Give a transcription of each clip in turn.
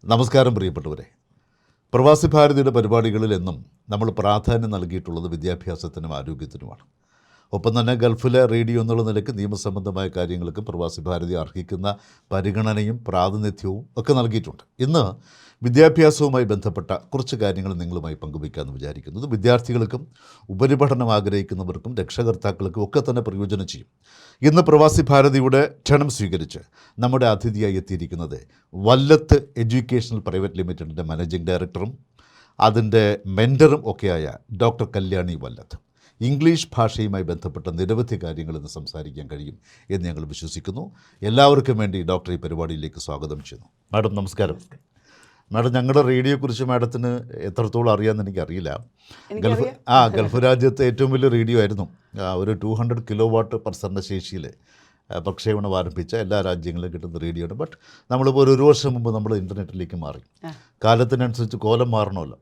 നമസ്കാരം പ്രിയപ്പെട്ടവരെ. പ്രവാസി ഭാരതിയുടെ പരിപാടികളിൽ എന്നും നമ്മൾ പ്രാധാന്യം നൽകിയിട്ടുള്ളത് വിദ്യാഭ്യാസത്തിനും ആരോഗ്യത്തിനുമാണ്. ഒപ്പം തന്നെ ഗൾഫിലെ റേഡിയോ എന്നുള്ള നിലയ്ക്ക് നിയമസംബന്ധമായ കാര്യങ്ങൾക്ക് പ്രവാസി ഭാരതി അർഹിക്കുന്ന പരിഗണനയും പ്രാതിനിധ്യവും ഒക്കെ നൽകിയിട്ടുണ്ട്. ഇന്ന് വിദ്യാഭ്യാസവുമായി ബന്ധപ്പെട്ട കുറച്ച് കാര്യങ്ങൾ നിങ്ങളുമായി പങ്കുവയ്ക്കാമെന്ന് വിചാരിക്കുന്നത് വിദ്യാർത്ഥികൾക്കും ഉപരിപഠനം ആഗ്രഹിക്കുന്നവർക്കും രക്ഷകർത്താക്കൾക്കും ഒക്കെ തന്നെ പ്രയോജനം ചെയ്യും. ഇന്ന് പ്രവാസി ഭാരതിയുടെ ക്ഷണം സ്വീകരിച്ച് നമ്മുടെ അതിഥിയായി എത്തിയിരിക്കുന്നത് വല്ലത്ത് എഡ്യൂക്കേഷണൽ പ്രൈവറ്റ് ലിമിറ്റഡിൻ്റെ മാനേജിംഗ് ഡയറക്ടറും അതിൻ്റെ മെൻറ്ററും ഒക്കെയായ ഡോക്ടർ കല്യാണി വല്ലത്ത്. ഇംഗ്ലീഷ് ഭാഷയുമായി ബന്ധപ്പെട്ട നിരവധി കാര്യങ്ങൾ ഇന്ന് സംസാരിക്കാൻ കഴിയും എന്ന് ഞങ്ങൾ വിശ്വസിക്കുന്നു. എല്ലാവർക്കും വേണ്ടി ഡോക്ടർ ഈ പരിപാടിയിലേക്ക് സ്വാഗതം ചെയ്യുന്നു. മാഡം നമസ്കാരം. മാഡം, ഞങ്ങളുടെ റേഡിയോയെക്കുറിച്ച് മാഡത്തിന് എത്രത്തോളം അറിയാമെന്ന് എനിക്കറിയില്ല. ഗൾഫ് രാജ്യത്തെ ഏറ്റവും വലിയ റേഡിയോ ആയിരുന്നു. ഒരു 200 kW/s ശേഷിയിൽ പ്രക്ഷേപണം ആരംഭിച്ച എല്ലാ രാജ്യങ്ങളിലും കിട്ടുന്ന റേഡിയോ ആണ്. ബട്ട് നമ്മളിപ്പോൾ ഒരു വർഷം മുമ്പ് നമ്മൾ ഇൻ്റർനെറ്റിലേക്ക് മാറി. കാലത്തിനനുസരിച്ച് കോലം മാറണമല്ലോ,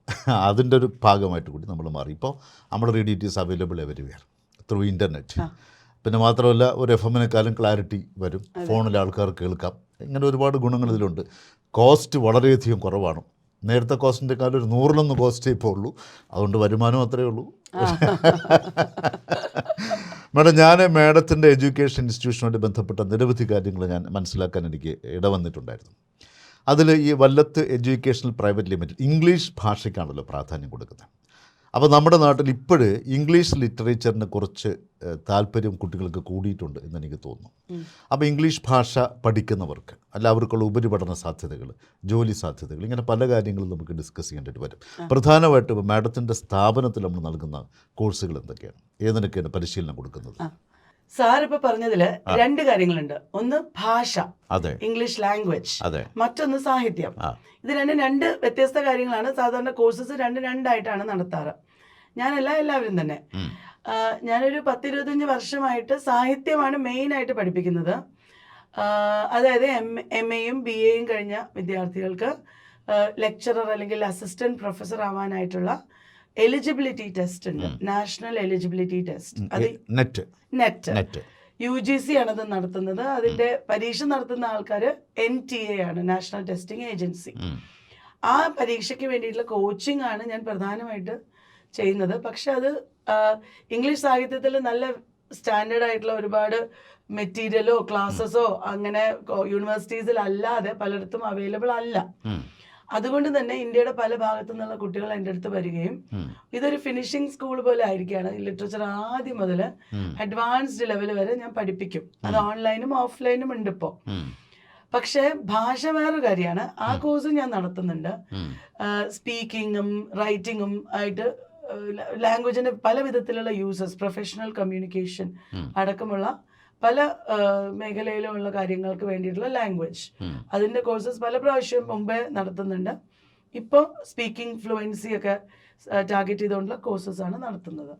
അതിൻ്റെ ഒരു ഭാഗമായിട്ട് കൂടി നമ്മൾ മാറി. ഇപ്പോൾ നമ്മുടെ radio it is available everywhere through internet. പിന്നെ മാത്രമല്ല, ഒരു FM-നേക്കാളും ക്ലാരിറ്റി വരും, ഫോണിൽ ആൾക്കാർ കേൾക്കാം. ഇങ്ങനെ ഒരുപാട് ഗുണങ്ങൾ ഇതിലുണ്ട്. കോസ്റ്റ് വളരെയധികം കുറവാണ്. നേരത്തെ കോസ്റ്റിൻ്റെ കാലം ഒരു 100 കോസ്റ്റേ ഇപ്പോൾ ഉള്ളൂ. അതുകൊണ്ട് വരുമാനം അത്രയേ ഉള്ളൂ. മാഡം, ഞാൻ മാഡത്തിൻ്റെ എഡ്യൂക്കേഷൻ ഇൻസ്റ്റിറ്റ്യൂഷനുമായിട്ട് ബന്ധപ്പെട്ട നിരവധി കാര്യങ്ങൾ ഞാൻ മനസ്സിലാക്കാൻ എനിക്ക് ഇടവന്നിട്ടുണ്ടായിരുന്നു. അതിൽ ഈ Vallath educational private limited English ഭാഷയ്ക്കാണല്ലോ പ്രാധാന്യം കൊടുക്കുന്നത്. അപ്പോൾ നമ്മുടെ നാട്ടിൽ ഇപ്പോൾ ഇംഗ്ലീഷ് ലിറ്ററേച്ചറിന് കുറച്ച് താല്പര്യം കുട്ടികൾക്ക് കൂടിയിട്ടുണ്ട് എന്നെനിക്ക് തോന്നുന്നു. അപ്പോൾ ഇംഗ്ലീഷ് ഭാഷ പഠിക്കുന്നവർക്ക് അവർക്കുള്ള ഉപരിപഠന സാധ്യതകൾ, ജോലി സാധ്യതകൾ, ഇങ്ങനെ പല കാര്യങ്ങളും നമുക്ക് ഡിസ്കസ് ചെയ്യേണ്ടി വരും. പ്രധാനമായിട്ടും ഇപ്പോൾ മാഡത്തിൻ്റെ സ്ഥാപനത്തിൽ നമ്മൾ നൽകുന്ന കോഴ്സുകൾ എന്തൊക്കെയാണ്, ഏതിനൊക്കെയാണ് പരിശീലനം കൊടുക്കുന്നത്? സാർ ഇപ്പൊ പറഞ്ഞതില് 2 കാര്യങ്ങളുണ്ട്. ഒന്ന് ഭാഷ, ഇംഗ്ലീഷ് ലാംഗ്വേജ്, മറ്റൊന്ന് സാഹിത്യം. ഇത് രണ്ടും 2 വ്യത്യസ്ത കാര്യങ്ങളാണ്. സാധാരണ കോഴ്സസ് 2 നടത്താറ്. എല്ലാവരും തന്നെ. ഞാനൊരു 10-25 വർഷമായിട്ട് സാഹിത്യമാണ് മെയിൻ ആയിട്ട് പഠിപ്പിക്കുന്നത്. അതായത് MA-യും BA-യും കഴിഞ്ഞ വിദ്യാർത്ഥികൾക്ക് ലെക്ചറർ അല്ലെങ്കിൽ അസിസ്റ്റന്റ് പ്രൊഫസർ ആവാനായിട്ടുള്ള എലിജിബിലിറ്റി ടെസ്റ്റ് ഉണ്ട്. National eligibility test. അത് നെറ്റ് UGC ആണത് നടത്തുന്നത്. അതിന്റെ പരീക്ഷ നടത്തുന്ന ആൾക്കാർ NTA ആണ്, നാഷണൽ ടെസ്റ്റിംഗ് ഏജൻസി. ആ പരീക്ഷയ്ക്ക് വേണ്ടിയിട്ടുള്ള കോച്ചിങ് ആണ് ഞാൻ പ്രധാനമായിട്ട് ചെയ്യുന്നത്. പക്ഷെ അത് ഇംഗ്ലീഷ് സാഹിത്യത്തിൽ നല്ല സ്റ്റാൻഡേർഡ് ആയിട്ടുള്ള ഒരുപാട് മെറ്റീരിയലോ ക്ലാസ്സസോ അങ്ങനെ യൂണിവേഴ്സിറ്റീസിൽ അല്ലാതെ പലയിടത്തും അവൈലബിൾ അല്ല. അതുകൊണ്ട് തന്നെ ഇന്ത്യയുടെ പല ഭാഗത്തു നിന്നുള്ള കുട്ടികൾ എൻ്റെ അടുത്ത് വരികയും ഇതൊരു ഫിനിഷിംഗ് സ്കൂൾ പോലെ ആയിരിക്കുകയാണ്. ലിറ്ററേച്ചർ ആദ്യം മുതൽ അഡ്വാൻസ്ഡ് ലെവൽ വരെ ഞാൻ പഠിപ്പിക്കും. അത് ഓൺലൈനും ഓഫ്ലൈനും ഉണ്ട് ഇപ്പോൾ. പക്ഷെ ഭാഷ വേറൊരു കാര്യമാണ്. ആ കോഴ്സ് ഞാൻ നടത്തുന്നുണ്ട്. സ്പീക്കിങ്ങും റൈറ്റിങ്ങും ആയിട്ട് ലാംഗ്വേജിന്റെ പല വിധത്തിലുള്ള യൂസസ്, പ്രൊഫഷണൽ കമ്മ്യൂണിക്കേഷൻ അടക്കമുള്ള പല മേഖലയിലുമുള്ള കാര്യങ്ങൾക്ക് വേണ്ടിയിട്ടുള്ള ലാംഗ്വേജ്, അതിന്റെ കോഴ്സസ് പല പ്രാവശ്യം മുമ്പേ നടത്തുന്നുണ്ട്. ഇപ്പോൾ സ്പീക്കിംഗ് ഫ്ലുവൻസി ഒക്കെ ടാർഗറ്റ് ചെയ്തുകൊണ്ടുള്ള കോഴ്സസ് ആണ് നടത്തുന്നത്.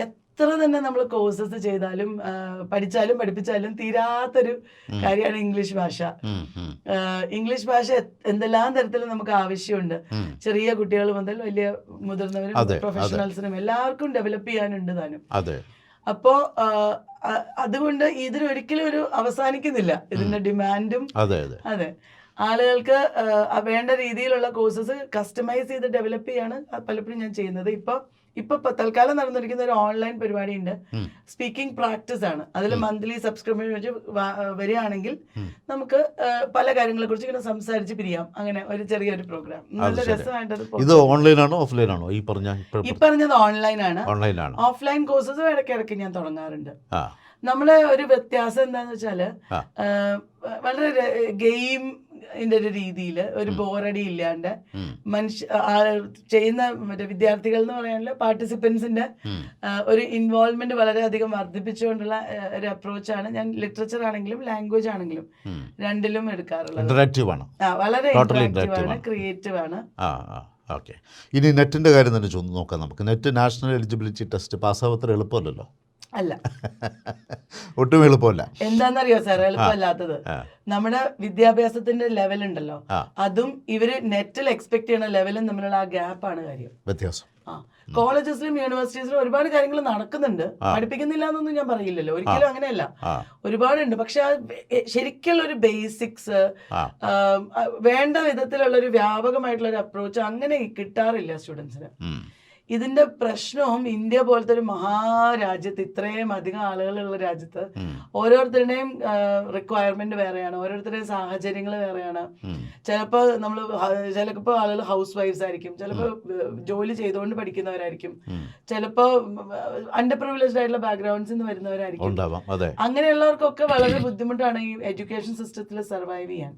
എത്ര തന്നെ നമ്മൾ കോഴ്സസ് ചെയ്താലും പഠിച്ചാലും പഠിപ്പിച്ചാലും തീരാത്തൊരു കാര്യമാണ് ഇംഗ്ലീഷ് ഭാഷ. ഇംഗ്ലീഷ് ഭാഷ എന്തെല്ലാം തരത്തിലും നമുക്ക് ആവശ്യമുണ്ട്. ചെറിയ കുട്ടികൾ മുതൽ വലിയ മുതിർന്നവരും പ്രൊഫഷണൽസിനും എല്ലാവർക്കും ഡെവലപ്പ് ചെയ്യാനുണ്ട് താനും. അപ്പോ അതുകൊണ്ട് ഇതിനൊരിക്കലും ഒരു അവസാനിക്കുന്നില്ല. ഇതിന്റെ ഡിമാൻഡും അതെ ആളുകൾക്ക് വേണ്ട രീതിയിലുള്ള കോഴ്സസ് കസ്റ്റമൈസ് ചെയ്ത് ഡെവലപ്പ് ചെയ്യാണ് പലപ്പോഴും ഞാൻ ചെയ്യുന്നത്. ഇപ്പൊ തൽക്കാലം നടന്നിരിക്കുന്ന ഒരു ഓൺലൈൻ പരിപാടി ഉണ്ട്. സ്പീക്കിംഗ് പ്രാക്ടീസ് ആണ്. അതിൽ മന്ത്ലി സബ്സ്ക്രിപ്ഷൻ വെച്ച് വരികയാണെങ്കിൽ നമുക്ക് പല കാര്യങ്ങളെ കുറിച്ച് ഇങ്ങനെ സംസാരിച്ച് പിരിയാം. അങ്ങനെ ഒരു ചെറിയൊരു പ്രോഗ്രാം, നല്ല രസമായിട്ടത്. ഇത് ഓൺലൈനാണോ ഓഫ്ലൈനാണോ? ഈ പറഞ്ഞത് ഓൺലൈനാണ്. ഓഫ്ലൈൻ കോഴ്സസ് ഇടയ്ക്കിടയ്ക്ക് ഞാൻ തുടങ്ങാറുണ്ട്. നമ്മളെ ഒരു വ്യത്യാസം എന്താന്ന് വെച്ചാല് വളരെ ഗെയിം ഒരു രീതിയിൽ ഒരു ബോറടി ഇല്ലാണ്ട് ചെയ്യുന്ന വിദ്യാർത്ഥികൾ എന്ന് പറയാനുള്ള പാർട്ടിസിപ്പൻസിന്റെ ഒരു ഇൻവോൾവ്മെന്റ് വളരെയധികം വർദ്ധിപ്പിച്ചുകൊണ്ടുള്ള ഒരു അപ്രോച്ചാണ് ഞാൻ ലിറ്ററേച്ചർ ആണെങ്കിലും ലാംഗ്വേജ് ആണെങ്കിലും രണ്ടിലും എടുക്കാറുള്ളത്. വളരെ ഇന്ററാക്റ്റീവ് ആണ്, ക്രിയേറ്റീവ് ആണ്. ഓക്കെ, ഇനി നെറ്റിന്റെ കാര്യം തന്നെ നോക്കാം നമുക്ക്. നെറ്റ് നാഷണൽ എലിജിബിലിറ്റി ടെസ്റ്റ് പാസ്സാവത്ര എളുപ്പമല്ലല്ലോ. അല്ല, ഒട്ടും എളുപ്പമല്ല. എന്താണെന്നറിയോ സാർ എളുപ്പമല്ലാത്തത്? നമ്മുടെ വിദ്യാഭ്യാസത്തിന്റെ ലെവൽ ഉണ്ടല്ലോ, അതും ഇവര് നെറ്റിൽ എക്സ്പെക്ട് ചെയ്യുന്ന ലെവലും തമ്മിലുള്ള ആ ഗ്യാപ്പാണ് കാര്യം, വ്യത്യാസം. കോളേജസിലും യൂണിവേഴ്സിറ്റീസിലും ഒരുപാട് കാര്യങ്ങൾ നടക്കുന്നുണ്ട്. പഠിപ്പിക്കുന്നില്ല എന്നൊന്നും ഞാൻ പറയില്ലല്ലോ, ഒരിക്കലും അങ്ങനെയല്ല, ഒരുപാടുണ്ട്. പക്ഷെ ശരിക്കുള്ള ഒരു ബേസിക്സ്, വേണ്ട വിധത്തിലുള്ള ഒരു വ്യാപകമായിട്ടുള്ള ഒരു അപ്രോച്ച് അങ്ങനെ കിട്ടാറില്ല സ്റ്റുഡൻസിന്. ഇതിന്റെ പ്രശ്നവും ഇന്ത്യ പോലത്തെ ഒരു മഹാരാജ്യത്ത്, ഇത്രയും അധികം ആളുകളുള്ള രാജ്യത്ത് ഓരോരുത്തരുടെയും റിക്വയർമെന്റ് വേറെയാണ്, ഓരോരുത്തരുടെയും സാഹചര്യങ്ങൾ വേറെയാണ്. ചിലപ്പോൾ ആളുകൾ ഹൗസ് വൈഫ്സ് ആയിരിക്കും, ചിലപ്പോൾ ജോലി ചെയ്തുകൊണ്ട് പഠിക്കുന്നവരായിരിക്കും, ചിലപ്പോൾ അണ്ടർ പ്രിവിലേജ്ഡ് ആയിട്ടുള്ള ബാക്ക്ഗ്രൗണ്ട്സിൽ നിന്ന് വരുന്നവരായിരിക്കും. അങ്ങനെയുള്ളവർക്കൊക്കെ വളരെ ബുദ്ധിമുട്ടാണ് ഈ എഡ്യൂക്കേഷൻ സിസ്റ്റത്തിൽ സർവൈവ് ചെയ്യാൻ.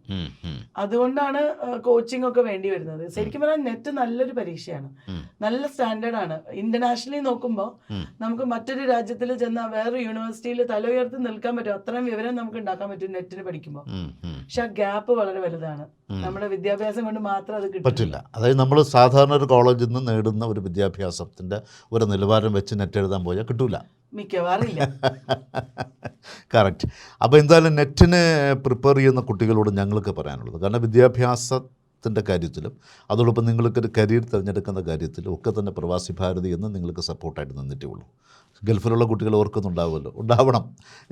അതുകൊണ്ടാണ് കോച്ചിങ് ഒക്കെ വേണ്ടി വരുന്നത്. ശരിക്കും പറഞ്ഞാൽ നെറ്റ് നല്ലൊരു പരീക്ഷയാണ്, നല്ല സ്റ്റാൻഡേർഡ് ആണ്. ഇന്റർനാഷണലി നോക്കുമ്പോൾ നമുക്ക് മറ്റൊരു രാജ്യത്തിൽ ചെന്നാൽ വേറൊരു യൂണിവേഴ്സിറ്റിയിൽ തല ഉയർത്തി നിൽക്കാൻ പറ്റും, അത്രയും വിവരം നമുക്ക് ഉണ്ടാക്കാൻ പറ്റും നെറ്റിന് പഠിക്കുമ്പോൾ. പക്ഷെ ആ ഗ്യാപ്പ് വളരെ വലുതാണ്, നമ്മുടെ വിദ്യാഭ്യാസം കൊണ്ട് മാത്രം അത് പറ്റില്ല. അതായത് നമ്മൾ സാധാരണ ഒരു കോളേജിൽ നിന്ന് നേടുന്ന ഒരു വിദ്യാഭ്യാസത്തിന്റെ ഒരു നിലവാരം വെച്ച് നെറ്റ് എഴുതാൻ പോയാൽ കിട്ടൂല, മിക്കവാറില്ല. കറക്റ്റ്. അപ്പോൾ എന്തായാലും നെറ്റിന് പ്രിപ്പയർ ചെയ്യുന്ന കുട്ടികളോട് ഞങ്ങൾക്ക് പറയാനുള്ളത്, കാരണം വിദ്യാഭ്യാസത്തിൻ്റെ കാര്യത്തിലും അതോടൊപ്പം നിങ്ങൾക്കൊരു കരിയർ തിരഞ്ഞെടുക്കുന്ന കാര്യത്തിലും ഒക്കെ തന്നെ പ്രവാസി ഭാരതി എന്ന് നിങ്ങൾക്ക് സപ്പോർട്ടായിട്ട് നിന്നിട്ടേ ഉള്ളൂ. ഗൾഫിലുള്ള കുട്ടികൾ ഓർക്കുന്നുണ്ടാവുമല്ലോ, ഉണ്ടാവണം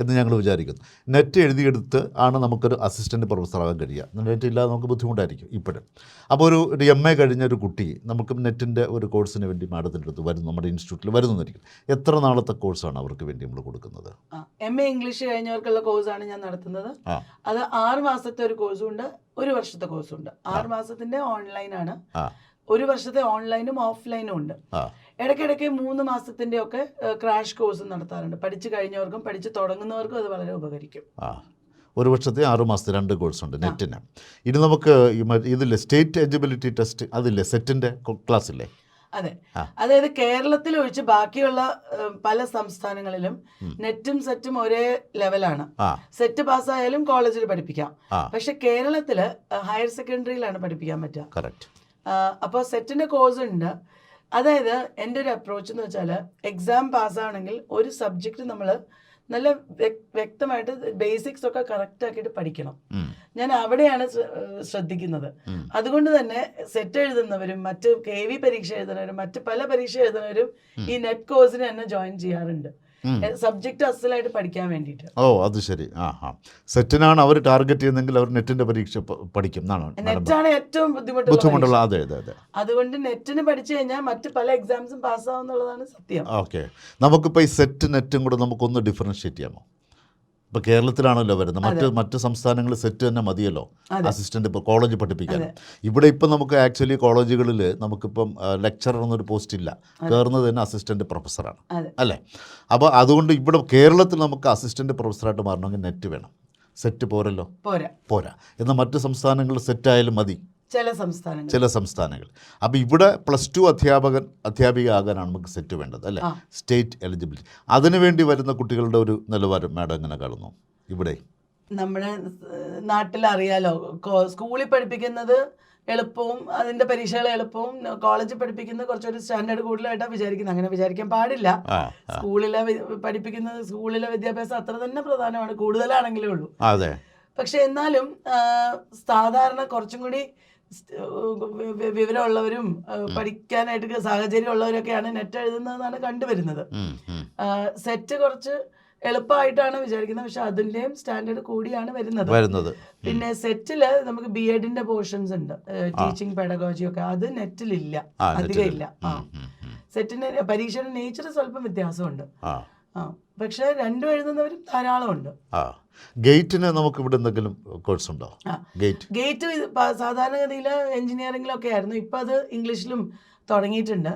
എന്ന് ഞങ്ങൾ വിചാരിക്കുന്നു. നെറ്റ് എഴുതിയെടുത്ത് ആണ് നമുക്കൊരു അസിസ്റ്റൻറ്റ് പ്രൊഫസറാകാൻ കഴിയുക. നെറ്റ് ഇല്ലാതെ നമുക്ക് ബുദ്ധിമുട്ടായിരിക്കും ഇപ്പോഴും. അപ്പോൾ ഒരു MA കഴിഞ്ഞ ഒരു കുട്ടി നമുക്ക് നെറ്റിൻ്റെ ഒരു കോഴ്സിന് വേണ്ടി മാഡത്തിൻ്റെ അടുത്ത് വരുന്നു, നമ്മുടെ ഇൻസ്റ്റിറ്റ്യൂട്ടിൽ വരുന്നതായിരിക്കും. എത്ര നാളത്തെ കോഴ്സാണ് അവർക്ക് വേണ്ടി നമ്മൾ കൊടുക്കുന്നത്? MA ഇംഗ്ലീഷ് കഴിഞ്ഞവർക്കുള്ള കോഴ്സാണ് ഞാൻ നടത്തുന്നത്. അത് 6 മാസത്തെ ഒരു കോഴ്സും ഉണ്ട്, 1 വർഷത്തെ കോഴ്സും ഉണ്ട്. 6 മാസത്തിൻ്റെ ഓൺലൈനാണ്, 1 വർഷത്തെ ഓൺലൈനും ഓഫ്ലൈനും ഉണ്ട്. ഇടയ്ക്കിടയ്ക്ക് 3 മാസത്തിൻ്റെ ഒക്കെ ക്രാഷ് കോഴ്സും നടത്താറുണ്ട്. പഠിച്ചു കഴിഞ്ഞവർക്കും പഠിച്ചു തുടങ്ങുന്നവർക്കും അത് വളരെ ഉപകരിക്കും. 1 വർഷത്തെ 6 മാസത്തെ 2 കോഴ്സുണ്ട് നെറ്റിന്. ഇനി നമുക്ക് ഇതില്ലേ സ്റ്റേറ്റ് എലിജിബിലിറ്റി ടെസ്റ്റ്, അതില്ലേ സെറ്റിൻ്റെ ക്ലാസ് ഇല്ലേ? അതെ, അതായത് കേരളത്തിൽ ഒഴിച്ച് ബാക്കിയുള്ള പല സംസ്ഥാനങ്ങളിലും നെറ്റും സെറ്റും ഒരേ ലെവലാണ്. സെറ്റ് പാസ്സായാലും കോളേജിൽ പഠിപ്പിക്കാം. പക്ഷെ കേരളത്തില് ഹയർ സെക്കൻഡറിയിലാണ് പഠിപ്പിക്കാൻ പറ്റുക. അപ്പോൾ സെറ്റിന്റെ കോഴ്സ് ഉണ്ട്. അതായത് എൻ്റെ ഒരു അപ്രോച്ച് എന്ന് വെച്ചാൽ, എക്സാം പാസ്സാണെങ്കിൽ ഒരു സബ്ജക്റ്റ് നമ്മൾ നല്ല വ്യക്തമായിട്ട് ബേസിക്സ് ഒക്കെ കറക്റ്റ് ആക്കിയിട്ട് പഠിക്കണം. ഞാൻ അവിടെയാണ് ശ്രദ്ധിക്കുന്നത്. അതുകൊണ്ട് തന്നെ സെറ്റ് എഴുതുന്നവരും മറ്റ് KV പരീക്ഷ എഴുതുന്നവരും മറ്റ് പല പരീക്ഷ എഴുതുന്നവരും ഈ നെറ്റ് കോഴ്സിന് തന്നെ ജോയിൻ ചെയ്യാറുണ്ട്, സബ്ജക്റ്റ് അസലായിട്ട് പഠിക്കാൻ വേണ്ടിയിട്ട്. അത് ശരി. സെറ്റിനാണ് അവർ ടാർഗറ്റ് ചെയ്യുന്നതെങ്കിൽ അവർ നെറ്റിന്റെ പരീക്ഷ പഠിക്കും. നെറ്റാണ് ഏറ്റവും ബുദ്ധിമുട്ടുള്ള. അതെ അതെ അതെ. അതുകൊണ്ട് നെറ്റിന് പഠിച്ചു കഴിഞ്ഞാൽ മറ്റ് പല എക്സാംസും പാസ്സാവുന്നുള്ളതാണ് സത്യം. ഓക്കെ, നമുക്കിപ്പോൾ ഈ സെറ്റ് നെറ്റും കൂടെ നമുക്കൊന്ന് ഡിഫറൻഷ്യേറ്റ് ചെയ്യാമോ? ഇപ്പോൾ കേരളത്തിലാണല്ലോ വരുന്നത്, മറ്റ് സംസ്ഥാനങ്ങളിൽ സെറ്റ് തന്നെ മതിയല്ലോ അസിസ്റ്റൻ്റ് ഇപ്പോൾ കോളേജ് പഠിപ്പിക്കാൻ. ഇവിടെ ഇപ്പം നമുക്ക് ആക്ച്വലി കോളേജുകളിൽ നമുക്കിപ്പം ലെക്ചറർ എന്നൊരു പോസ്റ്റ് ഇല്ല, കയറുന്നത് തന്നെ അസിസ്റ്റൻ്റ് പ്രൊഫസറാണ് അല്ലേ? അപ്പോൾ അതുകൊണ്ട് ഇവിടെ കേരളത്തിൽ നമുക്ക് അസിസ്റ്റൻ്റ് പ്രൊഫസറായിട്ട് മാറണമെങ്കിൽ നെറ്റ് വേണം, സെറ്റ് പോരല്ലോ, പോരാ. എന്നാൽ മറ്റ് സംസ്ഥാനങ്ങളിൽ സെറ്റായാലും മതി ചില സംസ്ഥാനങ്ങൾ. അപ്പോൾ ഇവിടെ +2 അധ്യാപിക ആകാനാണ് നമുക്ക് സെറ്റ് വേണ്ടത് അല്ലേ, സ്റ്റേറ്റ് എലിജിബിലിറ്റി. അതിനുവേണ്ടി വരുന്ന കുട്ടികളുടെ ഒരു നിലവാരം മാഡം എങ്ങനെ കാണുന്നു? ഇവിടെ നമ്മുടെ നാട്ടിൽ അറിയാലോ, സ്കൂളിൽ പഠിപ്പിക്കുന്നത് എളുപ്പവും അതിന്റെ പരീക്ഷകൾ എളുപ്പവും, കോളേജിൽ പഠിപ്പിക്കുന്നത് കുറച്ചൊരു സ്റ്റാൻഡേർഡ് കൂടുതലായിട്ടാണ് വിചാരിക്കുന്നത്. അങ്ങനെ വിചാരിക്കാൻ പാടില്ല. സ്കൂളിലെ വിദ്യാഭ്യാസം അത്ര തന്നെ പ്രധാനമാണ്, കൂടുതലാണെങ്കിലേ ഉള്ളൂ. പക്ഷെ എന്നാലും സാധാരണ കുറച്ചും കൂടി വിവരമുള്ളവരും പഠിക്കാനായിട്ട് സാഹചര്യമുള്ളവരൊക്കെയാണ് നെറ്റ് എഴുതുന്നതെന്നാണ് കണ്ടുവരുന്നത്. സെറ്റ് കുറച്ച് എളുപ്പമായിട്ടാണ് വിചാരിക്കുന്നത്, പക്ഷെ അതിന്റെയും സ്റ്റാൻഡേർഡ് കൂടിയാണ് വരുന്നത്. പിന്നെ സെറ്റില് നമുക്ക് BEdന്റെ പോർഷൻസ് ഉണ്ട്, ടീച്ചിങ് പെഡഗോജി ഒക്കെ, അത് നെറ്റിലില്ല, അധികം ഇല്ല. സെറ്റിന് പരീക്ഷയുടെ നേച്ചർ സ്വല്പം വ്യത്യാസമുണ്ട്. പക്ഷെ രണ്ടും എഴുതുന്നവരും ധാരാളം ഉണ്ട്. ഗേറ്റിന് നമുക്ക് ഇവിടെ എന്തെങ്കിലും കോഴ്സ് ഉണ്ടോ? ഗേറ്റ് സാധാരണഗതിയിൽ എഞ്ചിനീയറിംഗിലൊക്കെ ആയിരുന്നു, ഇപ്പൊ അത് ഇംഗ്ലീഷിലും തുടങ്ങിയിട്ടുണ്ട്.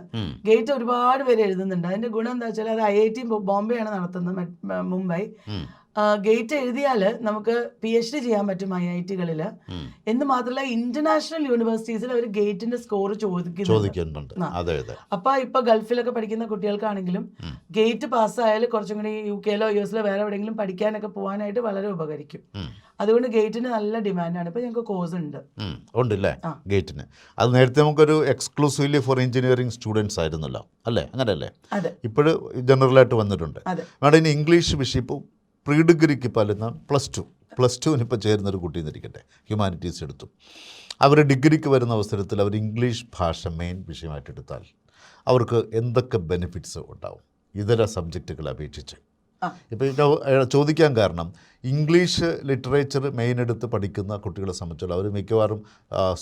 ഗേറ്റ് ഒരുപാട് പേര് എഴുതുന്നുണ്ട്. അതിന്റെ ഗുണം എന്താ വെച്ചാൽ അത് IIT ബോംബെ ആണ് നടത്തുന്നത്, മുംബൈ. ഗേറ്റ് എഴുതിയാൽ നമുക്ക് PhD ചെയ്യാൻ പറ്റും IIT-കളിൽ. എന്ന് മാത്രമല്ല ഇന്റർനാഷണൽ യൂണിവേഴ്സിറ്റീസിൽ അവർ ഗേറ്റിന്റെ സ്കോർ ചോദിക്കുന്നുണ്ട്. അപ്പൊ ഇപ്പൊ ഗൾഫിലൊക്കെ പഠിക്കുന്ന കുട്ടികൾക്കാണെങ്കിലും ഗേറ്റ് പാസ്സായാൽ കുറച്ചും കൂടി UK-ലോ US-ലോ വേറെ എവിടെയെങ്കിലും പഠിക്കാനൊക്കെ പോകാനായിട്ട് വളരെ ഉപകരിക്കും. അതുകൊണ്ട് ഗേറ്റിന് നല്ല ഡിമാൻഡാണ്. ഇപ്പൊ ഞങ്ങൾക്ക് കോഴ്സ് ഉണ്ടല്ലേ ഗേറ്റിന്? അത് നേരത്തെ നമുക്കൊരു എക്സ്ക്ലൂസീവ്ലി ഫോർ എഞ്ചിനീയറിംഗ് സ്റ്റുഡൻസ് ആയിരുന്നല്ലോ അല്ലേ, അങ്ങനെയല്ലേ? ഇപ്പോഴും ജനറലായിട്ട് വന്നിട്ടുണ്ട്. മേഡം ഇനി ഇംഗ്ലീഷ് വിഷയം ഇപ്പോൾ പ്രീ ഡിഗ്രിക്ക് പലന്ന +2 ഇപ്പോൾ ചേരുന്നൊരു കുട്ടി എന്നിരിക്കട്ടെ, ഹ്യൂമാനിറ്റീസ് എടുത്തു. അവർ ഡിഗ്രിക്ക് വരുന്ന അവസരത്തിൽ അവർ ഇംഗ്ലീഷ് ഭാഷ മെയിൻ വിഷയമായിട്ട് എടുത്താൽ അവർക്ക് എന്തൊക്കെ ബെനിഫിറ്റ്സ് ഉണ്ടാവും ഇതര സബ്ജക്റ്റുകളെ അപേക്ഷിച്ച്? ഇപ്പോൾ ചോദിക്കാൻ കാരണം ഇംഗ്ലീഷ് ലിറ്ററേച്ചർ മെയിൻ എടുത്ത് പഠിക്കുന്ന കുട്ടികളെ സംബന്ധിച്ചുള്ള അവർ മിക്കവാറും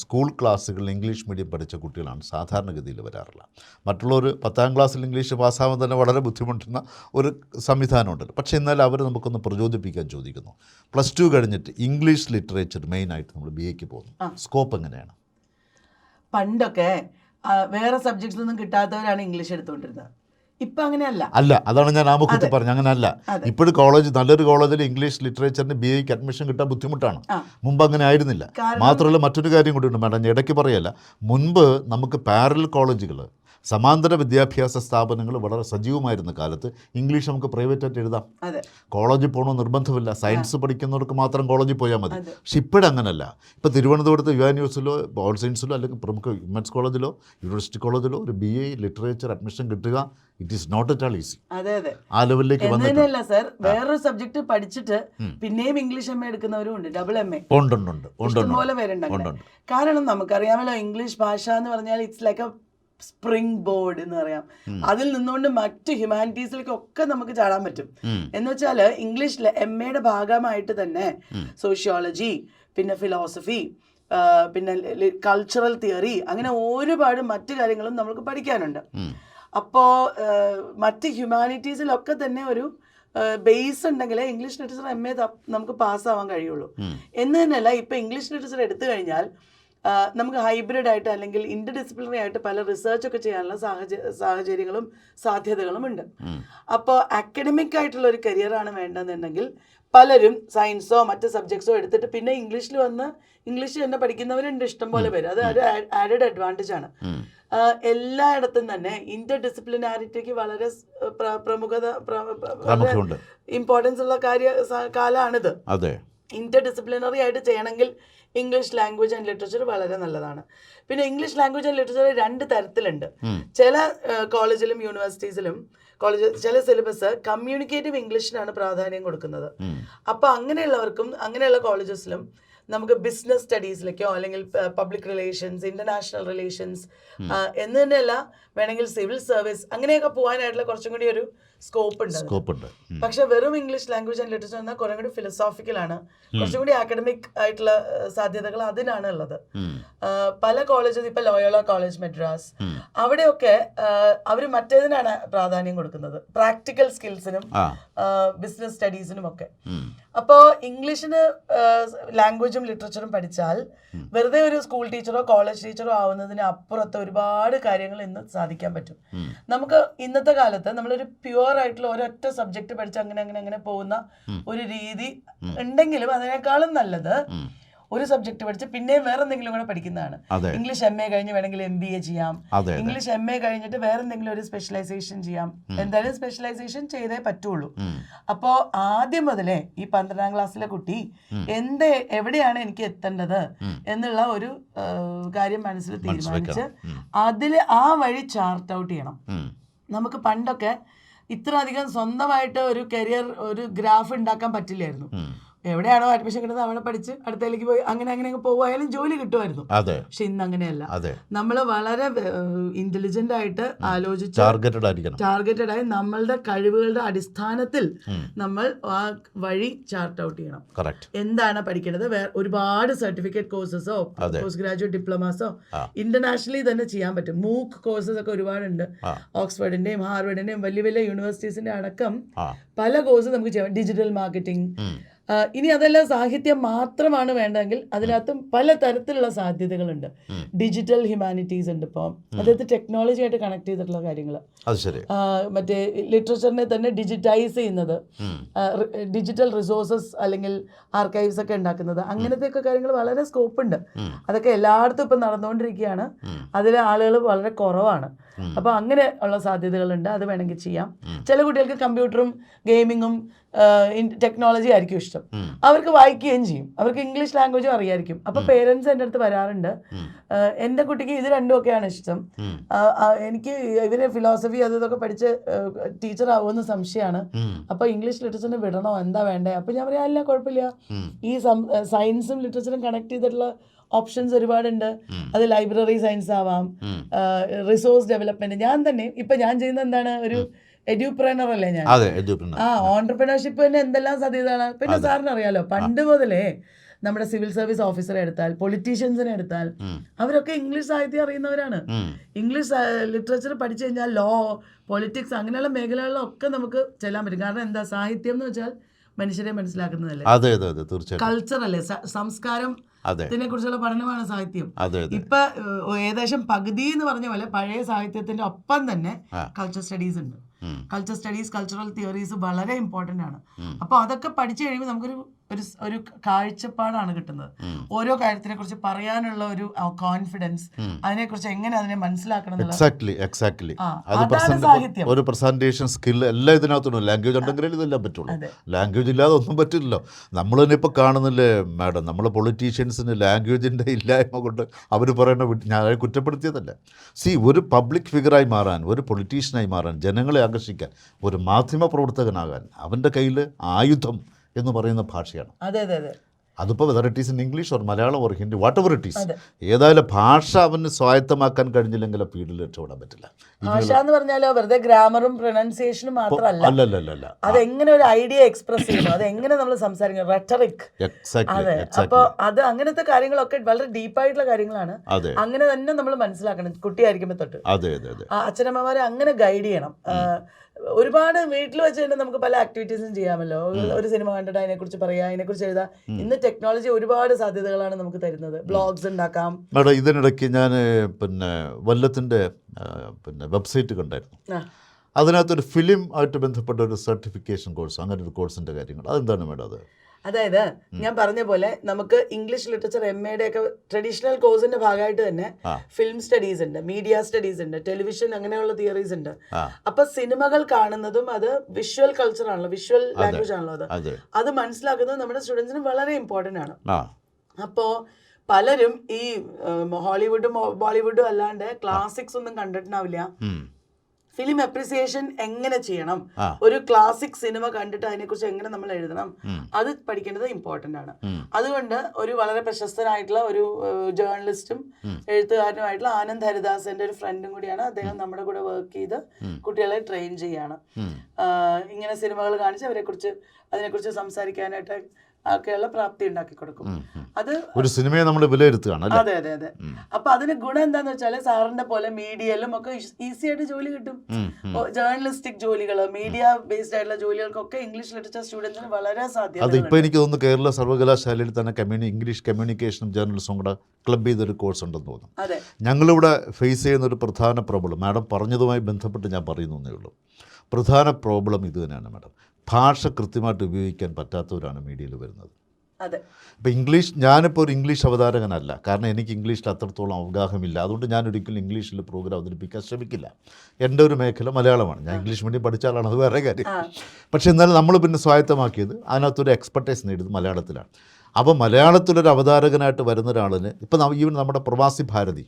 സ്കൂൾ ക്ലാസ്സുകളിൽ ഇംഗ്ലീഷ് മീഡിയം പഠിച്ച കുട്ടികളാണ് സാധാരണഗതിയിൽ വരാറുള്ളത്. മറ്റുള്ളവർ 10ാം ക്ലാസ്സിൽ ഇംഗ്ലീഷ് പാസ്സാവാൻ തന്നെ വളരെ ബുദ്ധിമുട്ടുന്ന ഒരു സംവിധാനമുണ്ടല്ലോ. പക്ഷേ എന്നാൽ അവർ നമുക്കൊന്ന് പ്രചോദിപ്പിക്കാൻ ചോദിക്കുന്നു. +2 കഴിഞ്ഞിട്ട് ഇംഗ്ലീഷ് ലിറ്ററേച്ചർ മെയിനായിട്ട് നമ്മൾ BAക്ക് പോകുന്നു, സ്കോപ്പ് എങ്ങനെയാണ്? പണ്ടൊക്കെ വേറെ സബ്ജക്ട്സ് ഒന്നും കിട്ടാത്തവരാണ് ഇംഗ്ലീഷ് എടുത്തുകൊണ്ടിരുന്നത്. ഇപ്പൊ അങ്ങനെയല്ല. അതാണ് ഞാൻ ആമുഖത്തിൽ പറഞ്ഞു. അങ്ങനെയല്ല. ഇപ്പോഴും കോളേജ്, നല്ലൊരു കോളേജിൽ ഇംഗ്ലീഷ് ലിറ്ററേച്ചറിന് BAക്ക് അഡ്മിഷൻ കിട്ടാൻ ബുദ്ധിമുട്ടാണ്. മുമ്പ് അങ്ങനെ ആയിരുന്നില്ല. മാത്രമല്ല മറ്റൊരു കാര്യം കൂടി ഉണ്ട് മാഡം, ഇടയ്ക്ക് പറയല്ല, മുൻപ് നമുക്ക് പാരലൽ കോളേജുകൾ, സമാന്തര വിദ്യാഭ്യാസ സ്ഥാപനങ്ങൾ വളരെ സജീവമായിരുന്ന കാലത്ത് ഇംഗ്ലീഷ് നമുക്ക് പ്രൈവറ്റായിട്ട് എഴുതാം. കോളേജിൽ പോകണമെന്ന് നിർബന്ധമില്ല. സയൻസ് പഠിക്കുന്നവർക്ക് മാത്രം കോളേജിൽ പോയാൽ മതി. പക്ഷെ ഇപ്പോഴങ്ങനല്ല. ഇപ്പോൾ തിരുവനന്തപുരത്ത് യുവാനിവേഴ്സിലോ ഓൾ സയൻസിലോ അല്ലെങ്കിൽ പ്രമുഖ വിമൻസ് കോളേജിലോ യൂണിവേഴ്സിറ്റി കോളേജിലോ ഒരു BA ലിറ്ററേച്ചർ അഡ്മിഷൻ കിട്ടുക it is not at all easy. ആ ലെവലിലേക്ക് വന്നിട്ടില്ല സർ. വേറൊരു സബ്ജക്ട് പഠിച്ചിട്ട് പിന്നെയും ഇംഗ്ലീഷ് MA എടുക്കുന്നവരും ഉണ്ട്, ഡബിൾ MA പോലെ പേരുണ്ട്. കാരണം നമുക്കറിയാമല്ലോ, ഇംഗ്ലീഷ് ഭാഷ എന്ന് പറഞ്ഞാൽ it's like A spring board എന്ന് പറയാം. അതിൽ നിന്നുകൊണ്ട് മറ്റ് ഹ്യൂമാനിറ്റീസിലേക്കൊക്കെ നമുക്ക് ചാടാൻ പറ്റും. എന്ന് വെച്ചാൽ ഇംഗ്ലീഷ് MAയുടെ ഭാഗമായിട്ട് തന്നെ സോഷ്യോളജി, പിന്നെ ഫിലോസഫി, പിന്നെ കൾച്ചറൽ തിയറി, അങ്ങനെ ഒരുപാട് മറ്റു കാര്യങ്ങളും നമുക്ക് പഠിക്കാനുണ്ട്. അപ്പോൾ മറ്റ് ഹ്യൂമാനിറ്റീസിലൊക്കെ തന്നെ ഒരു ബേസ് ഉണ്ടെങ്കിൽ ഇംഗ്ലീഷ് ലിറ്ററേച്ചർ MA നമുക്ക് പാസ്സാവാൻ കഴിയുള്ളൂ. എന്ന് തന്നെയല്ല, ഇപ്പം ഇംഗ്ലീഷ് ലിറ്ററേച്ചർ എടുത്തു കഴിഞ്ഞാൽ നമുക്ക് ഹൈബ്രിഡ് ആയിട്ട് അല്ലെങ്കിൽ ഇന്റർ ഡിസിപ്ലിനറി ആയിട്ട് പല റിസർച്ച് ഒക്കെ ചെയ്യാനുള്ള സാഹചര്യങ്ങളും സാധ്യതകളും ഉണ്ട്. അപ്പോൾ അക്കാഡമിക് ആയിട്ടുള്ള ഒരു കരിയറാണ് വേണ്ടതെന്നുണ്ടെങ്കിൽ പലരും സയൻസോ മറ്റ് സബ്ജക്ട്സോ എടുത്തിട്ട് പിന്നെ ഇംഗ്ലീഷിൽ വന്ന് ഇംഗ്ലീഷ് തന്നെ പഠിക്കുന്നവരുണ്ട്, ഇഷ്ടം പോലെ പേര്. അത് ഒരു ആഡഡ് അഡ്വാൻറ്റേജ് ആണ്. എല്ലായിടത്തും തന്നെ ഇന്റർ ഡിസിപ്ലിനാരിറ്റിക്ക് വളരെ ഇമ്പോർട്ടൻസ് ഉള്ള കാലമാണിത്. ഇന്റർ ഡിസിപ്ലിനറി ആയിട്ട് ചെയ്യണമെങ്കിൽ ഇംഗ്ലീഷ് ലാംഗ്വേജ് ആൻഡ് ലിറ്ററേച്ചർ വളരെ നല്ലതാണ്. പിന്നെ ഇംഗ്ലീഷ് ലാംഗ്വേജ് ആൻഡ് ലിറ്ററേച്ചർ 2 തരത്തിലുണ്ട്. ചില കോളേജിലും യൂണിവേഴ്സിറ്റീസിലും ചില സിലബസ് കമ്മ്യൂണിക്കേറ്റീവ് ഇംഗ്ലീഷിനാണ് പ്രാധാന്യം കൊടുക്കുന്നത്. അപ്പോൾ അങ്ങനെയുള്ളവർക്കും അങ്ങനെയുള്ള കോളേജസിലും നമുക്ക് ബിസിനസ് സ്റ്റഡീസിലേക്കോ അല്ലെങ്കിൽ പബ്ലിക് റിലേഷൻസ്, ഇന്റർനാഷണൽ റിലേഷൻസ് എന്ന് തന്നെയല്ല, വേണമെങ്കിൽ സിവിൽ സർവീസ് അങ്ങനെയൊക്കെ പോകാനായിട്ടുള്ള കുറച്ചും കൂടി ഒരു സ്കോപ്പ് ഉണ്ട്. പക്ഷെ വെറും ഇംഗ്ലീഷ് ലാംഗ്വേജ് ആൻഡ് ലിറ്ററേച്ചർ എന്നാൽ കുറെ കൂടി ഫിലോസോഫിക്കലാണ്, കുറച്ചും കൂടി അക്കാഡമിക് ആയിട്ടുള്ള സാധ്യതകൾ അതിനാണ് ഉള്ളത്. പല കോളേജസ്, ഇപ്പൊ ലോയോള കോളേജ് മദ്രാസ്, അവിടെയൊക്കെ അവർ മറ്റേതിനാണ് പ്രാധാന്യം കൊടുക്കുന്നത്, പ്രാക്ടിക്കൽ സ്കിൽസിനും ബിസിനസ് സ്റ്റഡീസിനും ഒക്കെ. അപ്പോൾ ഇംഗ്ലീഷിന് ലാംഗ്വേജും ലിറ്ററേച്ചറും പഠിച്ചാൽ വെറുതെ ഒരു സ്കൂൾ ടീച്ചറോ കോളേജ് ടീച്ചറോ ആവുന്നതിന് അപ്പുറത്ത് ഒരുപാട് കാര്യങ്ങൾ ഇന്ന് സാധിക്കാൻ പറ്റും. നമുക്ക് ഇന്നത്തെ കാലത്ത് നമ്മളൊരു പ്യുവർ ആയിട്ടുള്ള ഒരൊറ്റ സബ്ജക്ട് പഠിച്ച് അങ്ങനെ പോകുന്ന ഒരു രീതി ഉണ്ടെങ്കിലും അതിനേക്കാളും നല്ലത് ഒരു സബ്ജക്ട് പഠിച്ച് പിന്നെയും വേറെ എന്തെങ്കിലും കൂടെ പഠിക്കുന്നതാണ്. ഇംഗ്ലീഷ് MA കഴിഞ്ഞ് വേണമെങ്കിൽ MBA ചെയ്യാം, ഇംഗ്ലീഷ് MA കഴിഞ്ഞിട്ട് വേറെ എന്തെങ്കിലും ഒരു സ്പെഷ്യലൈസേഷൻ ചെയ്യാം. എന്തായാലും സ്പെഷ്യലൈസേഷൻ ചെയ്തേ പറ്റുള്ളൂ. അപ്പോൾ ആദ്യം മുതലേ ഈ 12ാം ക്ലാസ്സിലെ കുട്ടി എവിടെയാണ് എനിക്ക് എത്തേണ്ടത് എന്നുള്ള ഒരു കാര്യം മനസ്സിൽ തീരുമാനിച്ച് അതിൽ ആ വഴി ചാർട്ട് ഔട്ട് ചെയ്യണം. നമുക്ക് പണ്ടൊക്കെ ഇത്ര അധികം സ്വന്തമായിട്ട് ഒരു കരിയർ, ഒരു ഗ്രാഫ് ഉണ്ടാക്കാൻ പറ്റില്ലായിരുന്നു. എവിടെയാണോ അഡ്മിഷൻ കിട്ടുന്നത് അവിടെ പഠിച്ച് അടുത്തേക്ക് പോയി അങ്ങനെ പോവായാലും ജോലി കിട്ടുമായിരുന്നു. പക്ഷെ ഇന്ന് അങ്ങനെയല്ല. നമ്മൾ വളരെ ഇന്റലിജന്റ് ആയിട്ട് ആലോചിച്ച് ടാർഗറ്റഡ് ആയി നമ്മളുടെ കഴിവുകളുടെ അടിസ്ഥാനത്തിൽ നമ്മൾ ആ വഴി ചാർട്ട് ഔട്ട് ചെയ്യണം. എന്താണ് പഠിക്കേണ്ടത്? ഒരുപാട് സർട്ടിഫിക്കറ്റ് കോഴ്സസോ പോസ്റ്റ് ഗ്രാജുവേറ്റ് ഡിപ്ലോമാസോ ഇന്റർനാഷണലി തന്നെ ചെയ്യാൻ പറ്റും. മൂക്ക് കോഴ്സസ് ഒക്കെ ഒരുപാടുണ്ട്. ഓക്സ്ഫോർഡിന്റെയും ഹാർവർഡിന്റെയും വലിയ വലിയ യൂണിവേഴ്സിറ്റീസിന്റെ അടക്കം പല കോഴ്സ് നമുക്ക് ചെയ്യാം. Digital marketing. ഇനി അതെല്ലാം സാഹിത്യം മാത്രമാണ് വേണ്ടതെങ്കിൽ അതിനകത്തും പല തരത്തിലുള്ള സാധ്യതകളുണ്ട്. ഡിജിറ്റൽ ഹ്യൂമാനിറ്റീസ് ഉണ്ട്. ഇപ്പോൾ അതായത് ടെക്നോളജി ആയിട്ട് കണക്ട് ചെയ്തിട്ടുള്ള കാര്യങ്ങൾ, മറ്റേ ലിറ്ററേച്ചറിനെ തന്നെ ഡിജിറ്റൈസ് ചെയ്യുന്നത്, ഡിജിറ്റൽ റിസോഴ്സസ് അല്ലെങ്കിൽ ആർക്കൈവ്സ് ഒക്കെ ഉണ്ടാക്കുന്നത്, അങ്ങനത്തെ ഒക്കെ കാര്യങ്ങൾ വളരെ സ്കോപ്പ് ഉണ്ട്. അതൊക്കെ എല്ലായിടത്തും ഇപ്പം നടന്നുകൊണ്ടിരിക്കുകയാണ്. അതിലെ ആളുകൾ വളരെ കുറവാണ്. അപ്പോൾ അങ്ങനെ ഉള്ള സാധ്യതകളുണ്ട്. അത് വേണമെങ്കിൽ ചെയ്യാം. ചില കുട്ടികൾക്ക് കമ്പ്യൂട്ടറും ഗെയിമിങ്ങും ടെക്നോളജി ആയിരിക്കും ഇഷ്ടം. അവർക്ക് വായിക്കുകയും ചെയ്യും, അവർക്ക് ഇംഗ്ലീഷ് ലാംഗ്വേജും അറിയായിരിക്കും. അപ്പോൾ പേരൻസ് എൻ്റെ അടുത്ത് വരാറുണ്ട്, എൻ്റെ കുട്ടിക്ക് ഇത് രണ്ടും ഒക്കെയാണ് ഇഷ്ടം, എനിക്ക് ഇവര് ഫിലോസഫി ഇതൊക്കെ പഠിച്ച് ടീച്ചർ ആവുമെന്ന് സംശയമാണ്, അപ്പോൾ ഇംഗ്ലീഷ് ലിറ്ററേച്ചറിന് വിടണോ, എന്താ വേണ്ടേ? അപ്പോൾ ഞാൻ പറയാം, അല്ല കുഴപ്പമില്ല, ഈ സയൻസും ലിറ്ററേച്ചറും കണക്ട് ചെയ്തിട്ടുള്ള ഓപ്ഷൻസ് ഒരുപാടുണ്ട്. അത് ലൈബ്രറി സയൻസ് ആവാം, റിസോഴ്സ് ഡെവലപ്മെന്റ്. ഞാൻ തന്നെ ഇപ്പൊ ഞാൻ ചെയ്യുന്നത് എന്താണ്, ഒരു എഡ്യൂപ്രനർ അല്ലേ ഞാൻ. ഓൺടർപ്രണർഷിപ്പ് തന്നെ എന്തെല്ലാം സാധ്യതകളാണ്. പിന്നെ സാറിന് അറിയാലോ, പണ്ട് മുതലേ നമ്മുടെ സിവിൽ സർവീസ് ഓഫീസറെ എടുത്താൽ, പൊളിറ്റീഷ്യൻസിനെ എടുത്താൽ, അവരൊക്കെ ഇംഗ്ലീഷ് സാഹിത്യം അറിയുന്നവരാണ്. ഇംഗ്ലീഷ് ലിറ്ററേച്ചർ പഠിച്ചു കഴിഞ്ഞാൽ ലോ, പൊളിറ്റിക്സ് അങ്ങനെയുള്ള മേഖലകളിലൊക്കെ നമുക്ക് ചെല്ലാൻ പറ്റും. കാരണം എന്താ, സാഹിത്യം എന്ന് വെച്ചാൽ മനുഷ്യരെ മനസ്സിലാക്കുന്നതല്ലേ, കൾച്ചർ അല്ലേ, സംസ്കാരം ഇതിനെ കുറിച്ചുള്ള പഠനമാണ് സാഹിത്യം. ഇപ്പൊ ഏകദേശം പകുതി എന്ന് പറഞ്ഞ പോലെ പഴയ സാഹിത്യത്തിന്റെ ഒപ്പം തന്നെ കൾച്ചർ സ്റ്റഡീസ് ഉണ്ട്. കൾച്ചർ സ്റ്റഡീസ്, കൾച്ചറൽ തിയറീസ് വളരെ ഇമ്പോർട്ടൻ്റ് ആണ്. അപ്പോൾ അതൊക്കെ പഠിച്ചു കഴിയുമ്പോൾ നമുക്കൊരു ഒരു കാഴ്ചപ്പാടാണ് കിട്ടുന്നത്. ഓരോ കാര്യത്തിനെ കുറിച്ച് പറയാനുള്ള ഒരു കോൺഫിഡൻസ്, അതിനെക്കുറിച്ച് എങ്ങനെ അതിനെ മനസ്സിലാക്കണം. ഒരു പ്രസന്റേഷൻ സ്കിൽ എല്ലാം ഇതിനകത്തുണ്ട്. ലാംഗ്വേജ് ഉണ്ടെങ്കിലേ ഇതെല്ലാം പറ്റുള്ളൂ. ലാംഗ്വേജ് ഇല്ലാതെ ഒന്നും പറ്റില്ലല്ലോ. നമ്മൾ തന്നെ ഇപ്പോൾ കാണുന്നില്ലേ മാഡം, നമ്മൾ പൊളിറ്റീഷ്യൻസിന് ലാംഗ്വേജിൻ്റെ ഇല്ലായ്മ കൊണ്ട് അവർ പറയുന്ന ഞാൻ കുറ്റപ്പെടുത്തിയതല്ല. ഒരു പബ്ലിക് ഫിഗറായി മാറാൻ, ഒരു പൊളിറ്റീഷ്യനായി മാറാൻ, ജനങ്ങളെ ആകർഷിക്കാൻ, ഒരു മാധ്യമ പ്രവർത്തകനാകാൻ അവൻ്റെ കയ്യിൽ ആയുധം എന്ന് പറയുന്ന ഭാഷയാണ്. അതിപ്പോൾ whether it is in English or Malayalam or Hindi, what ever it is, ഏതായാലും ഭാഷ അവന് സ്വായത്തമാക്കാൻ കഴിഞ്ഞില്ലെങ്കിൽ ആ ഫീൽഡിൽ രക്ഷപ്പെടാൻ പറ്റില്ല. ഭാഷ എന്ന് പറഞ്ഞാലോ വെറുതെ ഗ്രാമറും പ്രൊനൗൺസിയേഷനും മാത്രമല്ല, അതെങ്ങനെ ഒരു ഐഡിയ എക്സ്പ്രസ് ചെയ്യുന്നു, അതെങ്ങനെ നമ്മൾ സംസാരിക്കുന്നു, റെട്ടറിക്. അതെ, അപ്പോൾ അത് അങ്ങനത്തെ കാര്യങ്ങളൊക്കെ വളരെ ഡീപ്പായിട്ടുള്ള കാര്യങ്ങളാണ്. അങ്ങനെ തന്നെ നമ്മൾ മനസ്സിലാക്കണം കുട്ടിയായിരിക്കുമ്പോൾ തൊട്ട്. അച്ഛനമ്മമാരെ അങ്ങനെ ഗൈഡ് ചെയ്യണം. ഒരുപാട് വീട്ടിൽ വെച്ച് തന്നെ നമുക്ക് പല ആക്ടിവിറ്റീസും ചെയ്യാമല്ലോ. ഒരു സിനിമ കണ്ടിട്ട് അതിനെക്കുറിച്ച് പറയാം, അതിനെക്കുറിച്ച് എഴുതാം. ഇന്ന് ടെക്നോളജി ഒരുപാട് സാധ്യതകളാണ് നമുക്ക് തരുന്നത്. ബ്ലോഗ്സ് ഉണ്ടാക്കാം. മേഡം, ഇതിനിടയ്ക്ക് ഞാൻ വല്ലത്തിൻ്റെ വെബ്സൈറ്റ് കണ്ടായിരുന്നു. അതിനകത്തൊരു ഫിലിം ആയിട്ട് ബന്ധപ്പെട്ട ഒരു സർട്ടിഫിക്കേഷൻ കോഴ്സ്, അങ്ങനെ ഒരു കോഴ്സിൻ്റെ കാര്യങ്ങൾ, അതെന്താണ് മേഡം അത്? അതായത് ഞാൻ പറഞ്ഞ പോലെ നമുക്ക് ഇംഗ്ലീഷ് ലിറ്ററേച്ചർ MA ഒക്കെ ട്രഡീഷണൽ കോഴ്സിന്റെ ഭാഗമായിട്ട് തന്നെ ഫിലിം സ്റ്റഡീസ് ഉണ്ട്, മീഡിയ സ്റ്റഡീസ് ഉണ്ട്, ടെലിവിഷൻ, അങ്ങനെയുള്ള തിയറീസ് ഉണ്ട്. അപ്പൊ സിനിമകൾ കാണുന്നതും അത് വിഷ്വൽ കൾച്ചർ ആണല്ലോ, വിഷ്വൽ ലാംഗ്വേജ് ആണല്ലോ. അത് മനസ്സിലാക്കുന്നത് നമ്മുടെ സ്റ്റുഡൻസിന് വളരെ ഇമ്പോർട്ടൻ്റ് ആണ്. അപ്പോ പലരും ഈ ഹോളിവുഡും ബോളിവുഡും അല്ലാണ്ട് ക്ലാസിക്സ് ഒന്നും കണ്ടിട്ടുണ്ടാവില്ല. ഫിലിം അപ്രിസിയേഷൻ എങ്ങനെ ചെയ്യണം, ഒരു ക്ലാസിക് സിനിമ കണ്ടിട്ട് അതിനെക്കുറിച്ച് എങ്ങനെ നമ്മൾ എഴുതണം, അത് പഠിക്കേണ്ടത് ഇമ്പോർട്ടൻ്റ് ആണ്. അതുകൊണ്ട് ഒരു വളരെ പ്രശസ്തനായിട്ടുള്ള ഒരു ജേർണലിസ്റ്റും എഴുത്തുകാരനുമായിട്ടുള്ള ആനന്ദ് ഹരിദാസിന്റെ ഒരു ഫ്രണ്ടും കൂടിയാണ് അദ്ദേഹം. നമ്മുടെ കൂടെ വർക്ക് ചെയ്ത് കുട്ടികളെ ട്രെയിൻ ചെയ്യാണ്. ഇങ്ങനെ സിനിമകൾ കാണിച്ച് അതിനെക്കുറിച്ച് സംസാരിക്കാനായിട്ട് ഒക്കെയുള്ള പ്രാപ്തി ഉണ്ടാക്കി കൊടുക്കും. അത് ഒരു സിനിമയെ നമ്മൾ വിലയിരുത്തുകയാണ്. അതെ അതെ അതെ. അപ്പൊ അതിന് ഗുണം എന്താന്ന് വെച്ചാൽ സാറിന്റെ പോലെ മീഡിയയിലും ഒക്കെ ഈസി ആയിട്ട് ജോലി കിട്ടും. ജേർണലിസ്റ്റിക് ജോലികൾ, മീഡിയ ബേസ്ഡ് ആയിട്ടുള്ള ജോലികൾക്കൊക്കെ ഇംഗ്ലീഷ് ലിറ്ററേച്ചർ സ്റ്റുഡൻസിന് വളരെ സാധ്യത. അതിപ്പോൾ എനിക്ക് തോന്നുന്നു കേരള സർവകലാശാലയിൽ തന്നെ ഇംഗ്ലീഷ് കമ്മ്യൂണിക്കേഷനും ജേർണലിസവും കൂടെ ക്ലബ് ചെയ്തൊരു കോഴ്സ് ഉണ്ടെന്ന് തോന്നുന്നു. അതെ, ഞങ്ങളിവിടെ ഫേസ് ചെയ്യുന്ന ഒരു പ്രധാന പ്രോബ്ലം, മാഡം പറഞ്ഞതുമായി ബന്ധപ്പെട്ട് ഞാൻ പറയുന്നേ ഉള്ളൂ, പ്രധാന പ്രോബ്ലം ഇത് തന്നെയാണ് മാഡം. ഭാഷ കൃത്യമായിട്ട് ഉപയോഗിക്കാൻ പറ്റാത്തവരാണ് മീഡിയയിൽ വരുന്നത്. ഇപ്പോൾ ഇംഗ്ലീഷ്, ഞാനിപ്പോൾ ഒരു ഇംഗ്ലീഷ് അവതാരകനല്ല, കാരണം എനിക്ക് ഇംഗ്ലീഷിൽ അത്രത്തോളം അവഗാഹമില്ല. അതുകൊണ്ട് ഞാനൊരിക്കലും ഇംഗ്ലീഷിൽ പ്രോഗ്രാം അവതരിപ്പിക്കാൻ ശ്രമിക്കില്ല. എൻ്റെ ഒരു മേഖല മലയാളമാണ്. ഞാൻ ഇംഗ്ലീഷ് മീഡിയം പഠിച്ചാലാണ്, അത് വേറെ കാര്യം. പക്ഷേ എന്നാലും നമ്മൾ പിന്നെ സ്വായത്തമാക്കിയത് അതിനകത്തൊരു എക്സ്പെർട്ടൈസ് നേടിയത് മലയാളത്തിലാണ്. അപ്പോൾ മലയാളത്തിലൊരു അവതാരകനായിട്ട് വരുന്ന ഒരാളിന് ഇപ്പോൾ ഈവൻ നമ്മുടെ പ്രവാസി ഭാരതി,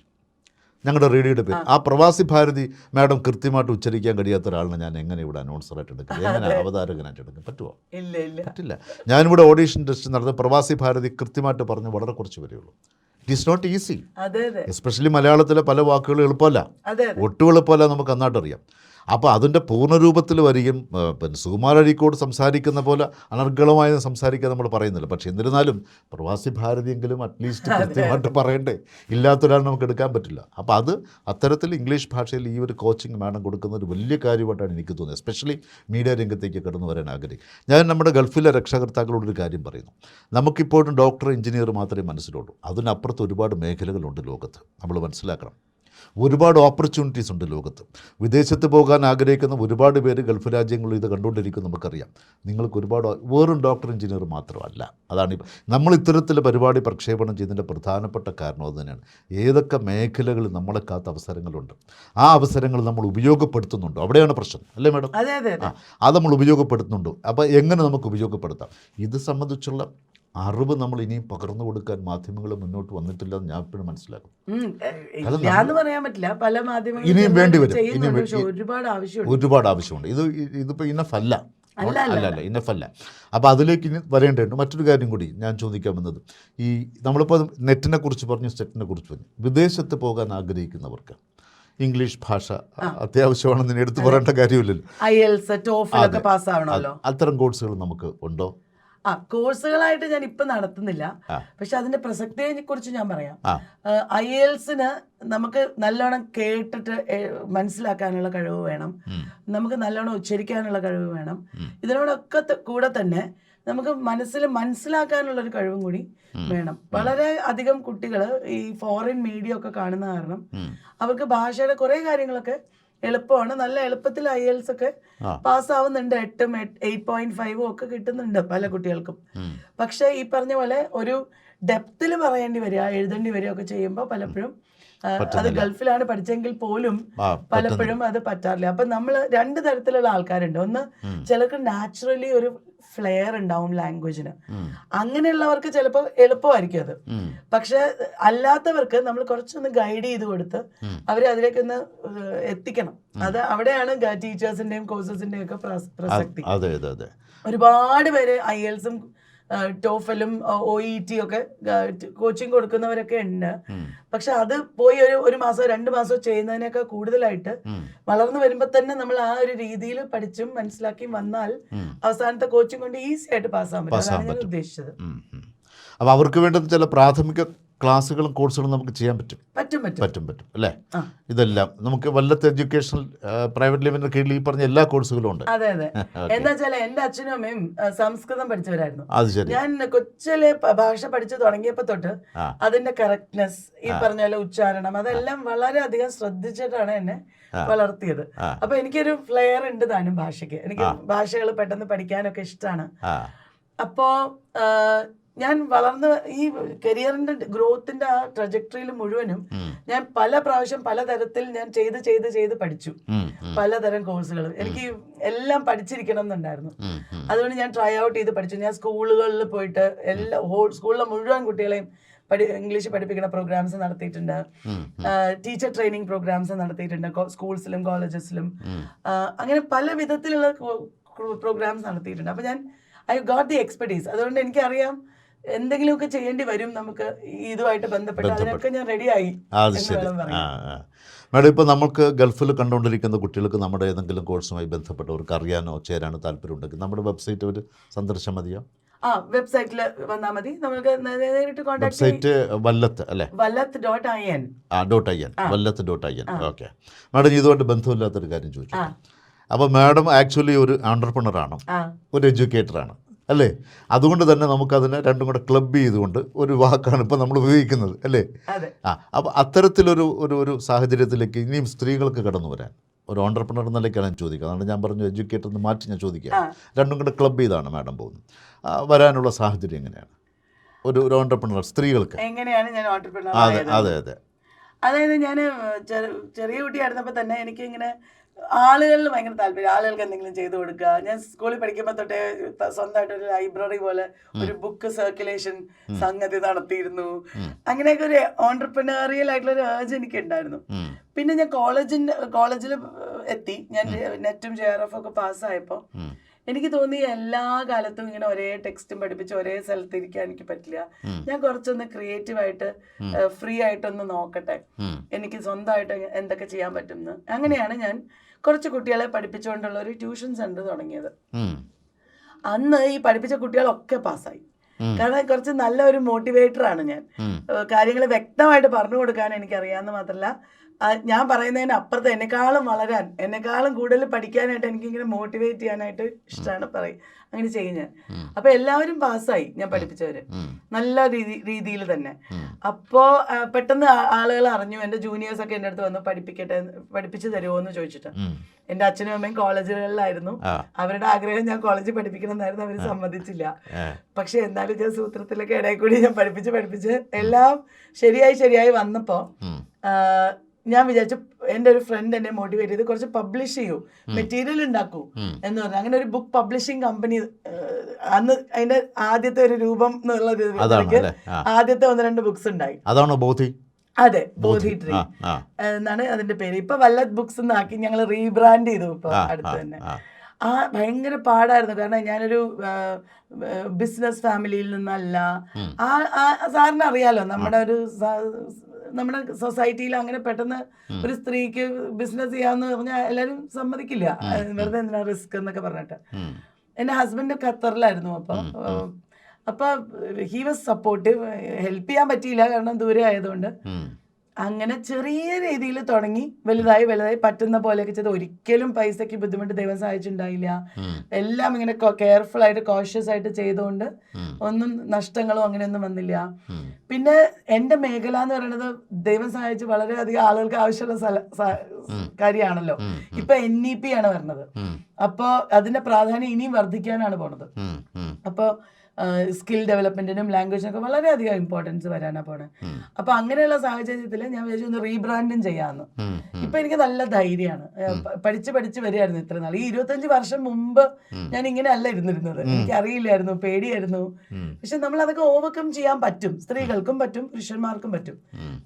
ഞങ്ങളുടെ റേഡിയോയുടെ പേര്, ആ പ്രവാസി ഭാരതി മാഡം കൃത്യമായിട്ട് ഉച്ചരിക്കാൻ കഴിയാത്ത ഒരാളിനെ ഞാൻ എങ്ങനെ ഇവിടെ അനൗൺസറായിട്ട് എടുക്കും, എങ്ങനെ അവതാരകനായിട്ട് എടുക്കും? പറ്റുമോ? പറ്റില്ല. ഞാനിവിടെ ഓഡീഷൻ ടെസ്റ്റ് നടന്ന പ്രവാസി ഭാരതി കൃത്യമായിട്ട് പറഞ്ഞ് വളരെ കുറച്ച് വരെയുള്ളൂ. It is not easy. Especially മലയാളത്തിലെ പല വാക്കുകൾ എളുപ്പമല്ല, ഒട്ടും എളുപ്പമല്ല, നമുക്ക് നന്നായിട്ടറിയാം. അപ്പോൾ അതിൻ്റെ പൂർണ്ണരൂപത്തിൽ വരികയും പിന്നെ സുകുമാർ അഴീക്കോട് സംസാരിക്കുന്ന പോലെ അനർഗളമായി സംസാരിക്കാൻ നമ്മൾ പറയുന്നില്ല. പക്ഷേ എന്നിരുന്നാലും പ്രവാസി ഭാരതിയെങ്കിലും അറ്റ്ലീസ്റ്റ് കൃത്യമായിട്ട് പറയണ്ടേ, ഇല്ലാത്തൊരാൾ നമുക്ക് എടുക്കാൻ പറ്റില്ല. അപ്പോൾ അത് അത്തരത്തിൽ ഇംഗ്ലീഷ് ഭാഷയിൽ ഈ ഒരു കോച്ചിങ് മാഡം കൊടുക്കുന്ന ഒരു വലിയ കാര്യമായിട്ടാണ് എനിക്ക് തോന്നുന്നത്. എസ്പെഷ്യലി മീഡിയ രംഗത്തേക്ക് കടന്നു വരാൻ ആഗ്രഹിക്കും. ഞാൻ നമ്മുടെ ഗൾഫിലെ രക്ഷകർത്താക്കളോടൊരു കാര്യം പറയുന്നു. നമുക്കിപ്പോഴും ഡോക്ടർ, എഞ്ചിനീയർ മാത്രമേ മനസ്സിലുള്ളൂ. അതിനപ്പുറത്ത് ഒരുപാട് മേഖലകളുണ്ട് ലോകത്ത്, നമ്മൾ മനസ്സിലാക്കണം. ഒരുപാട് ഓപ്പർച്യൂണിറ്റീസ് ഉണ്ട് ലോകത്ത്. വിദേശത്ത് പോകാൻ ആഗ്രഹിക്കുന്ന ഒരുപാട് പേര് ഗൾഫ് രാജ്യങ്ങളിൽ ഇത് കണ്ടുകൊണ്ടിരിക്കും, നമുക്കറിയാം. നിങ്ങൾക്ക് ഒരുപാട് വെറും ഡോക്ടർ, എഞ്ചിനീയർ മാത്രമല്ല. അതാണ് നമ്മൾ ഇത്തരത്തിൽ പരിപാടി പ്രക്ഷേപണം ചെയ്തതിൻ്റെ പ്രധാനപ്പെട്ട കാരണം അത് തന്നെയാണ്. ഏതൊക്കെ മേഖലകളിൽ നമ്മളെ കാത്ത അവസരങ്ങളുണ്ട്, ആ അവസരങ്ങൾ നമ്മൾ ഉപയോഗപ്പെടുത്തുന്നുണ്ടോ, അവിടെയാണ് പ്രശ്നം, അല്ലേ മാഡം? അത് നമ്മൾ ഉപയോഗപ്പെടുത്തുന്നുണ്ടോ? അപ്പോൾ എങ്ങനെ നമുക്ക് ഉപയോഗപ്പെടുത്താം? ഇത് സംബന്ധിച്ചുള്ള അറിവ് നമ്മൾ ഇനിയും പകർന്നു കൊടുക്കാൻ മാധ്യമങ്ങൾ മുന്നോട്ട് വന്നിട്ടില്ലെന്ന് ഞാൻ എപ്പോഴും മനസ്സിലാക്കും. ഇനിയും വേണ്ടി വരും, ഒരുപാട് ആവശ്യമുണ്ട്. ഇതിപ്പോൾ ഇനഫ് അല്ല. അല്ല ഇനഫല്ല. അപ്പോൾ അതിലേക്ക് ഇനി വരേണ്ടതുണ്ട്. മറ്റൊരു കാര്യം കൂടി ഞാൻ ചോദിക്കാൻ വന്നത്, ഈ നമ്മളിപ്പോൾ നെറ്റിനെ കുറിച്ച് പറഞ്ഞു, സ്റ്റെറ്റിനെ കുറിച്ച് പറഞ്ഞു, വിദേശത്ത് പോകാൻ ആഗ്രഹിക്കുന്നവർക്ക് ഇംഗ്ലീഷ് ഭാഷ അത്യാവശ്യമാണെന്ന് എടുത്തു പറയേണ്ട കാര്യമില്ലല്ലോ. IELTS, TOEFL ഒക്കെ പാസ്സാവണമല്ലോ. അത്തരം കോഴ്സുകൾ നമുക്ക് ഉണ്ടോ? കോഴ്സുകളായിട്ട് ഞാൻ ഇപ്പം നടത്തുന്നില്ല, പക്ഷെ അതിന്റെ പ്രസക്തിയെ കുറിച്ച് ഞാൻ പറയാം. IELTSന് നമുക്ക് നല്ലോണം കേട്ടിട്ട് മനസ്സിലാക്കാനുള്ള കഴിവ് വേണം, നമുക്ക് നല്ലോണം ഉച്ചരിക്കാനുള്ള കഴിവ് വേണം. ഇതിനോടൊക്കെ കൂടെ തന്നെ നമുക്ക് മനസ്സിലാക്കാനുള്ളൊരു കഴിവും കൂടി വേണം. വളരെ അധികം കുട്ടികൾ ഈ ഫോറിൻ മീഡിയ ഒക്കെ കാണുന്ന കാരണം അവർക്ക് ഭാഷയുടെ കുറേ കാര്യങ്ങളൊക്കെ എളുപ്പമാണ്. നല്ല എളുപ്പത്തിൽ IELTS ഒക്കെ പാസ്സാവുന്നുണ്ട്. 8.5 ഒക്കെ കിട്ടുന്നുണ്ട് പല കുട്ടികൾക്കും. പക്ഷെ ഈ പറഞ്ഞ പോലെ ഒരു ഡെപ്തിൽ പറയേണ്ടി വരിക, എഴുതേണ്ടി വരിക ഒക്കെ ചെയ്യുമ്പോൾ പലപ്പോഴും അത് ഗൾഫിലാണ് പഠിച്ചെങ്കിൽ പോലും പലപ്പോഴും അത് പറ്റാറില്ല. അപ്പൊ നമ്മൾ രണ്ട് തരത്തിലുള്ള ആൾക്കാരുണ്ട്. ഒന്ന്, ചിലർക്ക് നാച്ചുറലി ഒരു ഫ്ലെയർ ഉണ്ടാവും ലാംഗ്വേജിന്, അങ്ങനെയുള്ളവർക്ക് ചിലപ്പോൾ എളുപ്പമായിരിക്കും അത്. പക്ഷെ അല്ലാത്തവർക്ക് നമ്മൾ കുറച്ചൊന്ന് ഗൈഡ് ചെയ്ത് കൊടുത്ത് അവരെ അതിലേക്കൊന്ന് എത്തിക്കണം. അത് അവിടെയാണ് ടീച്ചേഴ്സിന്റെയും കോഴ്സസിന്റെയും ഒക്കെ പ്രസക്തി. ഒരുപാട് പേര് IELTSും TOEFLും OET ഒക്കെ കോച്ചിങ് കൊടുക്കുന്നവരൊക്കെ ഉണ്ട്. പക്ഷെ അത് പോയി ഒരു മാസമോ 2 മാസമോ ചെയ്യുന്നതിനൊക്കെ കൂടുതലായിട്ട് വളർന്നു വരുമ്പോ തന്നെ നമ്മൾ ആ ഒരു രീതിയിൽ പഠിച്ചും മനസ്സിലാക്കിയും വന്നാൽ അവസാനത്തെ കോച്ചിങ് കൊണ്ട് ഈസി ആയിട്ട് പാസ്സാകാൻ പറ്റും. അതാണ് ഞാൻ ഉദ്ദേശിച്ചത്. അപ്പൊ അവർക്ക് വേണ്ട ചില പ്രാഥമിക ക്ലാസ്സുകളും കോഴ്സുകളും നമുക്ക് ചെയ്യാൻ പറ്റും അല്ലേ? ഇതെല്ലാം നമുക്ക് വല്ലത്ത് എഡ്യൂക്കേഷണൽ പ്രൈവറ്റ് ലെവലിന്റെ കീഴിൽ ഈ പറഞ്ഞ എല്ലാ കോഴ്സുകളും ഉണ്ട്. അതെ. എന്താ വെച്ചാൽ എന്റെ അച്ഛനും അമ്മയും സംസ്കൃതം പഠിച്ചവരായിരുന്നു. ഞാൻ കൊച്ചിലെ ഭാഷ പഠിച്ചു തുടങ്ങിയപ്പോ തൊട്ട് അതിന്റെ കറക്റ്റ്നെസ്, ഈ പറഞ്ഞ പോലെ ഉച്ചാരണം, അതെല്ലാം വളരെയധികം ശ്രദ്ധിച്ചിട്ടാണ് എന്നെ വളർത്തിയത്. അപ്പൊ എനിക്കൊരു ഫ്ലെയർ ഉണ്ട് താനും ഭാഷയ്ക്ക്. എനിക്ക് ഭാഷകൾ പെട്ടെന്ന് പഠിക്കാനൊക്കെ ഇഷ്ടമാണ്. അപ്പോ ഞാൻ വളർന്ന് ഈ കരിയറിന്റെ ഗ്രോത്തിന്റെ ആ ട്രജക്ടറിയിൽ മുഴുവനും ഞാൻ പല പ്രാവശ്യം പലതരത്തിൽ ഞാൻ ചെയ്ത് പഠിച്ചു. പലതരം കോഴ്സുകൾ എനിക്ക് എല്ലാം പഠിച്ചിരിക്കണം എന്നുണ്ടായിരുന്നു. അതുകൊണ്ട് ഞാൻ ട്രൈ ഔട്ട് ചെയ്ത് പഠിച്ചു. ഞാൻ സ്കൂളുകളിൽ പോയിട്ട് സ്കൂളിലെ മുഴുവൻ കുട്ടികളെയും ഇംഗ്ലീഷ് പഠിപ്പിക്കുന്ന പ്രോഗ്രാംസ് നടത്തിയിട്ടുണ്ട്. ടീച്ചർ ട്രെയിനിങ് പ്രോഗ്രാംസ് നടത്തിയിട്ടുണ്ട് സ്കൂൾസിലും കോളേജസിലും. അങ്ങനെ പല വിധത്തിലുള്ള പ്രോഗ്രാംസ് നടത്തിയിട്ടുണ്ട്. അപ്പൊ ഞാൻ ഐ ഗോട്ട് ദി എക്സ്പെർട്ടീസ്. അതുകൊണ്ട് എനിക്കറിയാം എന്തെങ്കിലുമൊക്കെ ചെയ്യേണ്ടി വരും നമുക്ക് ഇതുമായിട്ട് ബന്ധപ്പെട്ട്. അതിനൊക്കെ ഞാൻ റെഡിയായി. മാഡം, ഇപ്പോൾ നമുക്ക് ഗൾഫിൽ കണ്ടുകൊണ്ടിരിക്കുന്ന കുട്ടികൾക്ക് നമ്മുടെ ഏതെങ്കിലും കോഴ്സുമായി ബന്ധപ്പെട്ടവർക്ക് അറിയാനോ ചേരാനോ താല്പര്യമുണ്ടെങ്കിൽ നമ്മുടെ വെബ്സൈറ്റ് അവർ സന്ദർശിച്ചാൽ മതിയോ? വെബ്സൈറ്റിൽ വന്നാൽ മതി. നമുക്ക് നേരിട്ട് കോൺടാക്ട്. വെബ്സൈറ്റ് വല്ലത്ത് അല്ലേ? വല്ലത്ത്.in. വല്ലത്ത്.in. ഓക്കെ മാഡം, ഇതുകൊണ്ട് ബന്ധമില്ലാത്തൊരു കാര്യം ചോദിച്ചു. അപ്പോൾ മാഡം ആക്ച്വലി ഒരു ആൻട്രപ്രണറാണ്, ഒരു എഡ്യൂക്കേറ്ററാണ് അല്ലേ? അതുകൊണ്ട് തന്നെ നമുക്കതിനെ രണ്ടും കൂടെ ക്ലബ് ചെയ്തുകൊണ്ട് ഒരു വാക്കാണ് ഇപ്പോൾ നമ്മൾ ഉപയോഗിക്കുന്നത് അല്ലേ? അപ്പോൾ അത്തരത്തിലൊരു ഒരു സാഹചര്യത്തിലേക്ക് ഇനിയും സ്ത്രീകൾക്ക് കടന്നു വരാൻ ഒരു ഓണ്ടർപ്രണർ നിലയ്ക്കാണ് ഞാൻ ചോദിക്കുക. അതുകൊണ്ട് ഞാൻ പറഞ്ഞു എഡ്യൂക്കേറ്റർ എന്ന് മാറ്റി ഞാൻ ചോദിക്കുക. രണ്ടും കൂടെ ക്ലബ് ചെയ്താണ് മാഡം പോകുന്നത്. വരാനുള്ള സാഹചര്യം എങ്ങനെയാണ് ഒരു ഓണ്ടർപ്രണർ സ്ത്രീകൾക്ക്? എങ്ങനെയാണ് ഞാൻ ഓണ്ടർപ്രണർ? അതെ. അതായത് ഞാൻ ചെറിയ കുട്ടിയായിരുന്നപ്പോൾ തന്നെ എനിക്ക് ഇങ്ങനെ ആളുകളിൽ ഭയങ്കര താല്പര്യം, ആളുകൾക്ക് എന്തെങ്കിലും ചെയ്തു കൊടുക്കുക. ഞാൻ സ്കൂളിൽ പഠിക്കുമ്പോൾ തൊട്ടേ സ്വന്തമായിട്ട് ഒരു ലൈബ്രറി പോലെ ഒരു ബുക്ക് സർക്കുലേഷൻ സംഗതി നടത്തിയിരുന്നു. അങ്ങനെയൊക്കെ ഒരു ഓണ്ടർപ്രണറിയൽ ആയിട്ടുള്ള ഒരു ഏർജ് എനിക്ക് ഉണ്ടായിരുന്നു. പിന്നെ ഞാൻ കോളേജിൽ എത്തി. ഞാൻ നെറ്റും JRF ഒക്കെ പാസ്സായപ്പോൾ എനിക്ക് തോന്നി എല്ലാ കാലത്തും ഇങ്ങനെ ഒരേ ടെക്സ്റ്റും പഠിപ്പിച്ച് ഒരേ സ്ഥലത്ത് ഇരിക്കാൻ എനിക്ക് പറ്റില്ല. ഞാൻ കുറച്ചൊന്ന് ക്രിയേറ്റീവായിട്ട് ഫ്രീ ആയിട്ടൊന്ന് നോക്കട്ടെ, എനിക്ക് സ്വന്തമായിട്ട് എന്തൊക്കെ ചെയ്യാൻ പറ്റുമെന്ന്. അങ്ങനെയാണ് ഞാൻ കുറച്ച് കുട്ടികളെ പഠിപ്പിച്ചുകൊണ്ടുള്ള ഒരു ട്യൂഷൻ സെന്റർ തുടങ്ങിയത്. അന്ന് ഈ പഠിപ്പിച്ച കുട്ടികളൊക്കെ പാസ്സായി. കാരണം കുറച്ച് നല്ല ഒരു മോട്ടിവേറ്ററാണ് ഞാൻ. കാര്യങ്ങൾ വ്യക്തമായിട്ട് പറഞ്ഞു കൊടുക്കാൻ എനിക്കറിയാമെന്ന് മാത്രമല്ല, ഞാൻ പറയുന്നതിന് അപ്പുറത്ത് എന്നെക്കാളും വളരാൻ, എന്നെക്കാളും കൂടുതൽ പഠിക്കാനായിട്ട് എനിക്കിങ്ങനെ മോട്ടിവേറ്റ് ചെയ്യാനായിട്ട് ഇഷ്ടമാണ് അങ്ങനെ ചെയ്യും ഞാൻ. അപ്പൊ എല്ലാവരും പാസ്സായി ഞാൻ പഠിപ്പിച്ചവര് നല്ല രീതിയിൽ തന്നെ. അപ്പോ പെട്ടെന്ന് ആളുകൾ അറിഞ്ഞു, എന്റെ ജൂനിയേഴ്സ് ഒക്കെ എന്റെ അടുത്ത് വന്ന് പഠിപ്പിച്ചു തരുമോ എന്ന് ചോദിച്ചിട്ട്. എന്റെ അച്ഛനും അമ്മയും കോളേജുകളിലായിരുന്നു. അവരുടെ ആഗ്രഹം ഞാൻ കോളേജിൽ പഠിപ്പിക്കണം എന്നായിരുന്നു. അവര് സമ്മതിച്ചില്ല. പക്ഷെ എന്നാലും ഞാൻ സൂത്രത്തിലൊക്കെ ഇടയിൽ കൂടി ഞാൻ പഠിപ്പിച്ച് എല്ലാം ശരിയായി വന്നപ്പോ ഞാൻ വിചാരിച്ചു, എൻ്റെ ഒരു ഫ്രണ്ട് എന്നെ മോട്ടിവേറ്റ് ചെയ്ത് കുറച്ച് പബ്ലിഷ് ചെയ്യൂ, മെറ്റീരിയൽ ഉണ്ടാക്കൂ എന്ന് പറഞ്ഞു. അങ്ങനെ ഒരു ബുക്ക് പബ്ലിഷിംഗ് കമ്പനി അന്ന് അതിന്റെ ആദ്യത്തെ ഒരു രൂപം എന്നുള്ള ആദ്യത്തെ 1-2 ബുക്സ് ഉണ്ടായി. അതാണോ ബോധി? അതെ, ബോധി ട്രീ എന്നാണ് അതിന്റെ പേര്. ഇപ്പൊ വല്ലത്ത് ബുക്സ് എന്നാക്കി ഞങ്ങൾ റീബ്രാൻഡ് ചെയ്തു ഇപ്പൊ അടുത്ത് തന്നെ. ഭയങ്കര പാടായിരുന്നു. കാരണം ഞാനൊരു ബിസിനസ് ഫാമിലിയിൽ നിന്നല്ല. സാറിന് അറിയാലോ, നമ്മുടെ സൊസൈറ്റിയിൽ അങ്ങനെ പെട്ടെന്ന് ഒരു സ്ത്രീക്ക് ബിസിനസ് ചെയ്യാന്ന് പറഞ്ഞാൽ എല്ലാവരും സമ്മതിക്കില്ല. വെറുതെ എന്തിനാ റിസ്ക് എന്നൊക്കെ പറഞ്ഞിട്ട്. എൻ്റെ ഹസ്ബൻഡ് ഖത്തറിലായിരുന്നു. അപ്പൊ ഹി വാസ് സപ്പോർട്ടീവ്. ഹെൽപ്പ് ചെയ്യാൻ പറ്റിയില്ല, കാരണം ദൂരെ ആയതുകൊണ്ട്. അങ്ങനെ ചെറിയ രീതിയിൽ തുടങ്ങി വലുതായി പറ്റുന്ന പോലെയൊക്കെ ചെയ്ത്, ഒരിക്കലും പൈസക്ക് ബുദ്ധിമുട്ട് ദൈവം സഹായിച്ചിട്ടുണ്ടായില്ല. എല്ലാം ഇങ്ങനെ കെയർഫുൾ ആയിട്ട് കോഷ്യസ് ആയിട്ട് ചെയ്തുകൊണ്ട് ഒന്നും നഷ്ടങ്ങളോ അങ്ങനെയൊന്നും വന്നില്ല. പിന്നെ എൻ്റെ മേഖല എന്ന് പറയുന്നത് ദൈവം സഹായിച്ച് വളരെയധികം ആളുകൾക്ക് ആവശ്യമുള്ള കാര്യമാണല്ലോ. ഇപ്പൊ NEP ആണ് വരുന്നത്. അപ്പോൾ അതിന്റെ പ്രാധാന്യം ഇനിയും വർദ്ധിക്കാനാണ് പോണത്. അപ്പോൾ സ്കിൽ ഡെവലപ്മെന്റിനും ലാംഗ്വേജിനൊക്കെ വളരെയധികം ഇമ്പോർട്ടൻസ് വരാനാണ് പോണേ. അപ്പൊ അങ്ങനെയുള്ള സാഹചര്യത്തിൽ ഞാൻ വിചാരിച്ചു ഒന്ന് റീബ്രാൻഡും ചെയ്യാമെന്ന്. ഇപ്പൊ എനിക്ക് നല്ല ധൈര്യമാണ്. പഠിച്ച് വരികയായിരുന്നു ഇത്ര നാൾ. ഈ 25 വർഷം മുമ്പ് ഞാൻ ഇങ്ങനെ അല്ല ഇരുന്നിരുന്നത്. എനിക്ക് അറിയില്ലായിരുന്നു, പേടിയായിരുന്നു. പക്ഷെ നമ്മൾ അതൊക്കെ ഓവർകം ചെയ്യാൻ പറ്റും. സ്ത്രീകൾക്കും പറ്റും, പുരുഷന്മാർക്കും പറ്റും.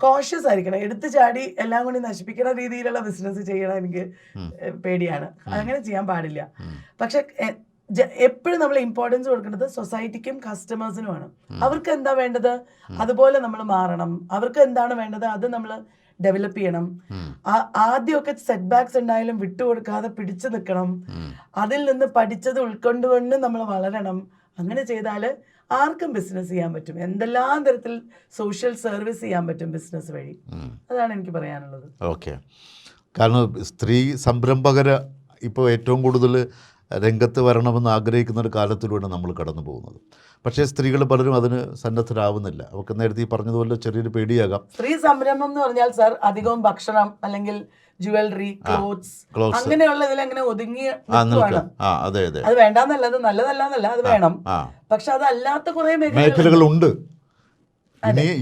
കോഷ്യസ് ആയിരിക്കണം. എടുത്തു ചാടി എല്ലാം കൂടി നശിപ്പിക്കുന്ന രീതിയിലുള്ള ബിസിനസ് ചെയ്യണം എനിക്ക് പേടിയാണ്. അങ്ങനെ ചെയ്യാൻ പാടില്ല. പക്ഷെ എപ്പോഴും നമ്മൾ ഇമ്പോർട്ടൻസ് കൊടുക്കേണ്ടത് സൊസൈറ്റിക്കും കസ്റ്റമേഴ്സിനുമാണ്. അവർക്ക് എന്താ വേണ്ടത് അതുപോലെ നമ്മൾ മാറണം. അവർക്ക് എന്താണ് വേണ്ടത് അത് നമ്മൾ ഡെവലപ്പ് ചെയ്യണം. ആദ്യമൊക്കെ സെറ്റ് ബാക്സ് ഉണ്ടായാലും വിട്ടുകൊടുക്കാതെ പിടിച്ചു നിൽക്കണം. അതിൽ നിന്ന് പഠിച്ചത് ഉൾക്കൊണ്ടുകൊണ്ട് നമ്മൾ വളരണം. അങ്ങനെ ചെയ്താൽ ആർക്കും ബിസിനസ് ചെയ്യാൻ പറ്റും. എന്തെല്ലാം തരത്തിൽ സോഷ്യൽ സർവീസ് ചെയ്യാൻ പറ്റും ബിസിനസ് വഴി. അതാണ് എനിക്ക് പറയാനുള്ളത്. ഓക്കെ. കാരണം സ്ത്രീ സംരംഭകരെ ഇപ്പോൾ ഏറ്റവും കൂടുതൽ രംഗത്ത് വരണമെന്ന് ആഗ്രഹിക്കുന്ന ഒരു കാലത്തിലൂടെ നമ്മൾ കടന്നു പോകുന്നത്. പക്ഷേ സ്ത്രീകൾ പലരും അതിന് സന്നദ്ധരാവുന്നില്ല. അവർക്ക് നേരത്തെ ഈ പറഞ്ഞതുപോലെ ചെറിയൊരു പേടിയാകാം. സ്ത്രീ സംരംഭം എന്ന് പറഞ്ഞാൽ സാർ അധികവും ഭക്ഷണം അല്ലെങ്കിൽ ജുവലറി, ക്ലോത്ത്സ് അങ്ങനെയുള്ള ഇതിലങ്ങനെ ഒതുങ്ങി നിൽക്കുകയാണ്. അത് വേണ്ടാന്നല്ല, അത് നല്ലതല്ല, അത് വേണം. പക്ഷെ അതല്ലാത്ത കുറെ മേഖലകളുണ്ട്.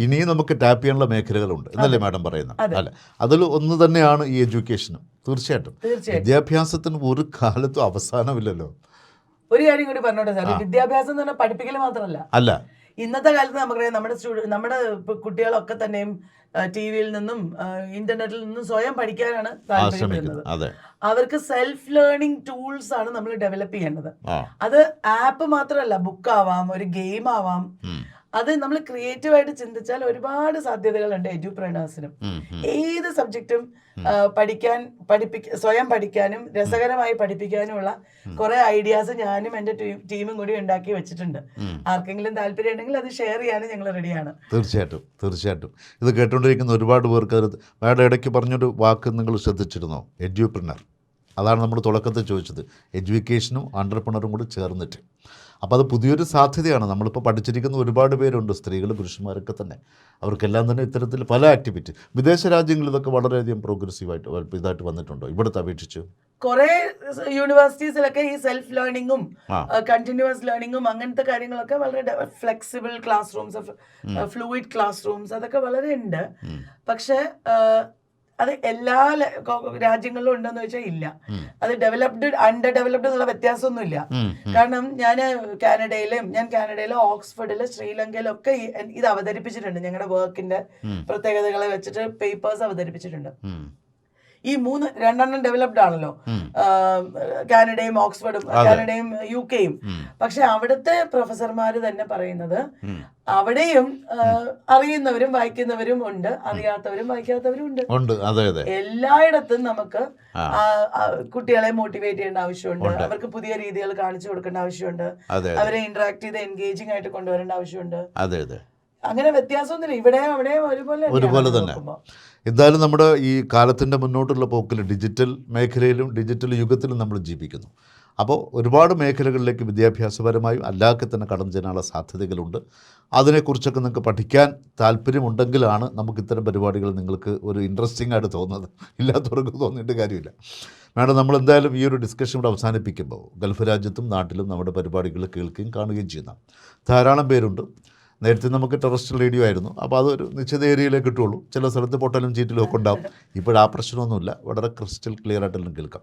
ഇനിയും നമുക്ക് ടാപ്പ് ചെയ്യാനുള്ള മേഖലകളുണ്ട് എന്നല്ലേ മാഡം പറയുന്നത്? അല്ല, അതിൽ ഒന്ന് തന്നെയാണ് ഈ എഡ്യൂക്കേഷനും. തീർച്ചയായിട്ടും വിദ്യാഭ്യാസത്തിന് ഒരു കാലത്തും അവസാനമില്ലല്ലോ. ഒരു കാര്യം കൂടി പറഞ്ഞോട്ടെ സാർ, വിദ്യാഭ്യാസം എന്ന് പറഞ്ഞാൽ പഠിപ്പിക്കൽ മാത്രമല്ല. അല്ല, ഇന്നത്തെ കാലത്ത് നമുക്കറിയാം നമ്മുടെ കുട്ടികളൊക്കെ തന്നെയും TV-യിൽ നിന്നും ഇന്റർനെറ്റിൽ നിന്നും സ്വയം പഠിക്കാനാണ് താല്പര്യപ്പെടുന്നത്. അവർക്ക് സെൽഫ് ലേണിംഗ് ടൂൾസ് ആണ് നമ്മൾ ഡെവലപ്പ് ചെയ്യേണ്ടത്. അത് ആപ്പ് മാത്രമല്ല, ബുക്ക് ആവാം, ഒരു ഗെയിം ആവാം. അത് നമ്മൾ ക്രിയേറ്റീവായിട്ട് ചിന്തിച്ചാൽ ഒരുപാട് സാധ്യതകളുണ്ട് എഡ്യൂപ്രേണേഴ്സിനും. ഏത് സബ്ജക്റ്റും സ്വയം പഠിക്കാനും രസകരമായി പഠിപ്പിക്കാനുമുള്ള കുറെ ഐഡിയാസ് ഞാനും എൻ്റെ ടീമും കൂടി ഉണ്ടാക്കി വെച്ചിട്ടുണ്ട്. ആർക്കെങ്കിലും താല്പര്യം ഉണ്ടെങ്കിൽ അത് ഷെയർ ചെയ്യാനും ഞങ്ങൾ റെഡിയാണ്. തീർച്ചയായിട്ടും ഇത് കേട്ടുകൊണ്ടിരിക്കുന്ന ഒരുപാട് പേർക്ക് മാഡം ഇടയ്ക്ക് പറഞ്ഞൊരു വാക്ക് നിങ്ങൾ ശ്രദ്ധിച്ചിരുന്നോ? എഡ്യൂപ്രനർ. അതാണ് നമ്മൾ തുടക്കത്തിൽ ചോദിച്ചത്. എഡ്യൂക്കേഷനും ആൻട്രപ്രണറും കൂടി ചേർന്നിട്ട്. അപ്പോൾ അത് പുതിയൊരു സാധ്യതയാണ്. നമ്മളിപ്പോൾ പഠിച്ചിരിക്കുന്ന ഒരുപാട് പേരുണ്ട്, സ്ത്രീകൾ പുരുഷന്മാരൊക്കെ തന്നെ. അവർക്കെല്ലാം തന്നെ ഇത്തരത്തിൽ പല ആക്ടിവിറ്റി വിദേശ രാജ്യങ്ങളിൽ ഇതൊക്കെ വളരെയധികം പ്രോഗ്രസീവായിട്ട് ഇതായിട്ട് വന്നിട്ടുണ്ടോ ഇവിടുത്തെ അപേക്ഷിച്ച്? കുറെ യൂണിവേഴ്സിറ്റീസിലൊക്കെ ഈ സെൽഫ് ലേണിംഗും കണ്ടിന്യൂസ് ലേണിംഗും അങ്ങനത്തെ കാര്യങ്ങളൊക്കെ വളരെ flexible class rooms, fluid class rooms അതൊക്കെ വളരെ ഉണ്ട്. പക്ഷെ അത് എല്ലാ രാജ്യങ്ങളിലും ഉണ്ടെന്ന് വെച്ചാൽ ഇല്ല. അത് ഡെവലപ്ഡ് അണ്ടർ ഡെവലപ്ഡ് എന്നുള്ള വ്യത്യാസമൊന്നുമില്ല. കാരണം ഞാൻ കാനഡയിലും ഓക്സ്ഫോർഡിലും ശ്രീലങ്കയിലും ഒക്കെ ഇത് അവതരിപ്പിച്ചിട്ടുണ്ട്. ഞങ്ങളുടെ വർക്കിന്റെ പ്രത്യേകതകളെ വെച്ചിട്ട് പേപ്പേഴ്സ് അവതരിപ്പിച്ചിട്ടുണ്ട്. ഈ രണ്ടെണ്ണം ഡെവലപ്ഡ് ആണല്ലോ, കാനഡയും ഓക്സ്ഫോർഡും, കാനഡയും UK-യും. പക്ഷെ അവിടുത്തെ പ്രൊഫസർമാര് തന്നെ പറയുന്നത് അവിടെയും അറിയുന്നവരും വായിക്കുന്നവരും ഉണ്ട്, അറിയാത്തവരും വായിക്കാത്തവരും ഉണ്ട്. എല്ലായിടത്തും നമുക്ക് കുട്ടികളെ മോട്ടിവേറ്റ് ചെയ്യേണ്ട ആവശ്യമുണ്ട്. അവർക്ക് പുതിയ രീതികൾ കാണിച്ചു കൊടുക്കേണ്ട ആവശ്യമുണ്ട്. അവരെ ഇന്ററാക്ട് ചെയ്ത് എൻഗേജിംഗ് ആയിട്ട് കൊണ്ടുവരേണ്ട ആവശ്യമുണ്ട്. അങ്ങനെ വ്യത്യാസമൊന്നുമില്ല. ഇവിടെയും അവിടെയും ഒരുപോലെ തന്നെ. എന്തായാലും നമ്മുടെ ഈ കാലത്തിൻ്റെ മുന്നോട്ടുള്ള പോക്കിൽ ഡിജിറ്റൽ മേഖലയിലും ഡിജിറ്റൽ യുഗത്തിലും നമ്മൾ ജീവിക്കുന്നു. അപ്പോൾ ഒരുപാട് മേഖലകളിലേക്ക് വിദ്യാഭ്യാസപരമായും അല്ലാതെ തന്നെ കടന്നു ചെല്ലാനുള്ള സാധ്യതകളുണ്ട്. അതിനെക്കുറിച്ചൊക്കെ നിങ്ങൾക്ക് പഠിക്കാൻ താല്പര്യമുണ്ടെങ്കിലാണ് നമുക്ക് ഇത്തരം പരിപാടികൾ നിങ്ങൾക്ക് ഒരു ഇൻട്രസ്റ്റിംഗ് ആയിട്ട് തോന്നുന്നത്. ഇല്ലാത്തവർക്ക് തോന്നിയിട്ട് കാര്യമില്ല. മാഡം, നമ്മളെന്തായാലും ഈ ഒരു ഡിസ്കഷൻ ഇവിടെ അവസാനിപ്പിക്കുമ്പോൾ ഗൾഫ് രാജ്യത്തും നാട്ടിലും നമ്മുടെ പരിപാടികൾ കേൾക്കുകയും കാണുകയും ചെയ്യുന്ന ധാരാളം പേരുണ്ട്. നേരത്തെ നമുക്ക് ടെറസ്ട്രിയൽ റേഡിയോ ആയിരുന്നു. അപ്പോൾ അതൊരു നിശ്ചിത ഏരിയയിലേ കിട്ടുള്ളൂ. ചില സ്ഥലത്ത് പൊട്ടലും ചീറ്റലും ഒക്കെ ഉണ്ടാവും. ഇപ്പോഴാ പ്രശ്നമൊന്നുമില്ല, വളരെ ക്രിസ്റ്റൽ ക്ലിയർ ആയിട്ടെല്ലാം കേൾക്കാം.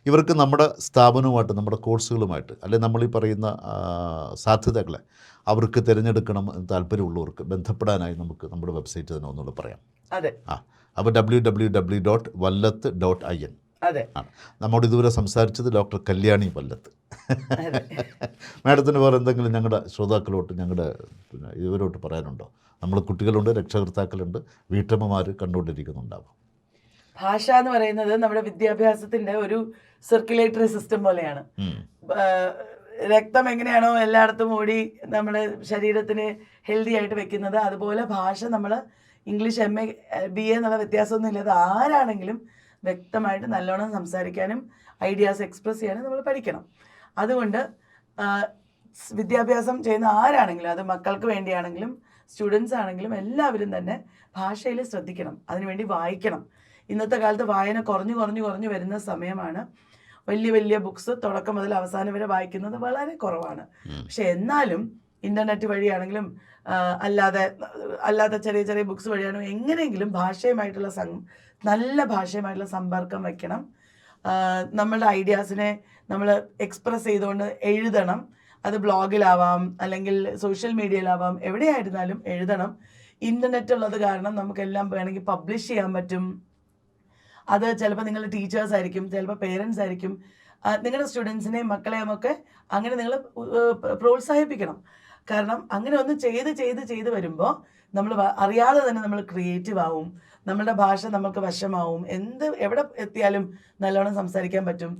ഇവർക്ക് നമ്മുടെ സ്ഥാപനവുമായിട്ട്, നമ്മുടെ കോഴ്സുകളുമായിട്ട്, അല്ലെങ്കിൽ നമ്മൾ ഈ പറയുന്ന സാധ്യതകളെ അവർക്ക് തിരഞ്ഞെടുക്കണം എന്ന് താല്പര്യമുള്ളവർക്ക് ബന്ധപ്പെടാനായി നമുക്ക് നമ്മുടെ വെബ്സൈറ്റ് തന്നെ ഒന്നുകൂടെ പറയാം. അതെ. അപ്പോൾ www.vallat.in അതെ. ആണ്. നമ്മോട് ഇതുവരെ സംസാരിച്ചത് ഡോക്ടർ കല്യാണി വല്ലത്ത്. മാഡത്തിന് വേറെ എന്തെങ്കിലും ഞങ്ങളുടെ ശ്രോതാക്കളോട്ട് ഞങ്ങളുടെ ഇവരോട്ട് പറയാനുണ്ടോ? നമ്മൾ കുട്ടികളുണ്ട്, രക്ഷകർത്താക്കളുണ്ട്, വീട്ടമ്മമാർ കണ്ടുകൊണ്ടിരിക്കുന്നുണ്ടാവും. ഭാഷ എന്ന് പറയുന്നത് നമ്മുടെ വിദ്യാഭ്യാസത്തിന്റെ ഒരു സർക്കുലേറ്ററി സിസ്റ്റം പോലെയാണ്. രക്തം എങ്ങനെയാണോ എല്ലായിടത്തും ഓടി നമ്മുടെ ശരീരത്തിന് ഹെൽത്തി ആയിട്ട് വെക്കുന്നത്, അതുപോലെ ഭാഷ നമ്മൾ ഇംഗ്ലീഷ് MA BA എന്നുള്ള വ്യത്യാസമൊന്നും ഇല്ലാതെ ആരാണെങ്കിലും വ്യക്തമായിട്ട് നല്ലോണം സംസാരിക്കാനും ഐഡിയാസ് എക്സ്പ്രസ് ചെയ്യാനും നമ്മൾ പഠിക്കണം. അതുകൊണ്ട് വിദ്യാഭ്യാസം ചെയ്യുന്ന ആരാണെങ്കിലും, അത് മക്കൾക്ക് വേണ്ടിയാണെങ്കിലും സ്റ്റുഡൻസ് ആണെങ്കിലും എല്ലാവരും തന്നെ ഭാഷയിൽ ശ്രദ്ധിക്കണം, അതിനുവേണ്ടി വായിക്കണം. ഇന്നത്തെ കാലത്ത് വായന കുറഞ്ഞു വരുന്ന സമയമാണ്. വലിയ വലിയ ബുക്സ് തുടക്കം മുതൽ അവസാനം വരെ വായിക്കുന്നത് വളരെ കുറവാണ്. പക്ഷെ എന്നാലും ഇൻ്റർനെറ്റ് വഴിയാണെങ്കിലും അല്ലാത്ത ചെറിയ ചെറിയ ബുക്സ് വഴിയാണെങ്കിലും എങ്ങനെയെങ്കിലും ഭാഷയുമായിട്ടുള്ള നല്ല ഭാഷയുമായിട്ടുള്ള സമ്പർക്കം വയ്ക്കണം. നമ്മളുടെ ഐഡിയാസിനെ നമ്മൾ എക്സ്പ്രസ് ചെയ്തുകൊണ്ട് എഴുതണം. അത് ബ്ലോഗിലാവാം, അല്ലെങ്കിൽ സോഷ്യൽ മീഡിയയിലാവാം, എവിടെയായിരുന്നാലും എഴുതണം. ഇൻ്റർനെറ്റ് ഉള്ളത് കാരണം നമുക്കെല്ലാം വേണമെങ്കിൽ പബ്ലിഷ് ചെയ്യാൻ പറ്റും. അത് ചിലപ്പോൾ നിങ്ങളുടെ ടീച്ചേഴ്സ് ആയിരിക്കും, ചിലപ്പോൾ പേരൻസ് ആയിരിക്കും. നിങ്ങളുടെ സ്റ്റുഡൻസിനെയും മക്കളെയും ഒക്കെ അങ്ങനെ നിങ്ങൾ പ്രോത്സാഹിപ്പിക്കണം. കാരണം അങ്ങനെ ഒന്ന് ചെയ്ത് വരുമ്പോൾ നമ്മൾ അറിയാതെ തന്നെ നമ്മൾ ക്രിയേറ്റീവ് ആവും, നമ്മളുടെ ഭാഷ നമുക്ക് വശമാവും, എവിടെ എത്തിയാലും നല്ലോണം സംസാരിക്കാൻ പറ്റും.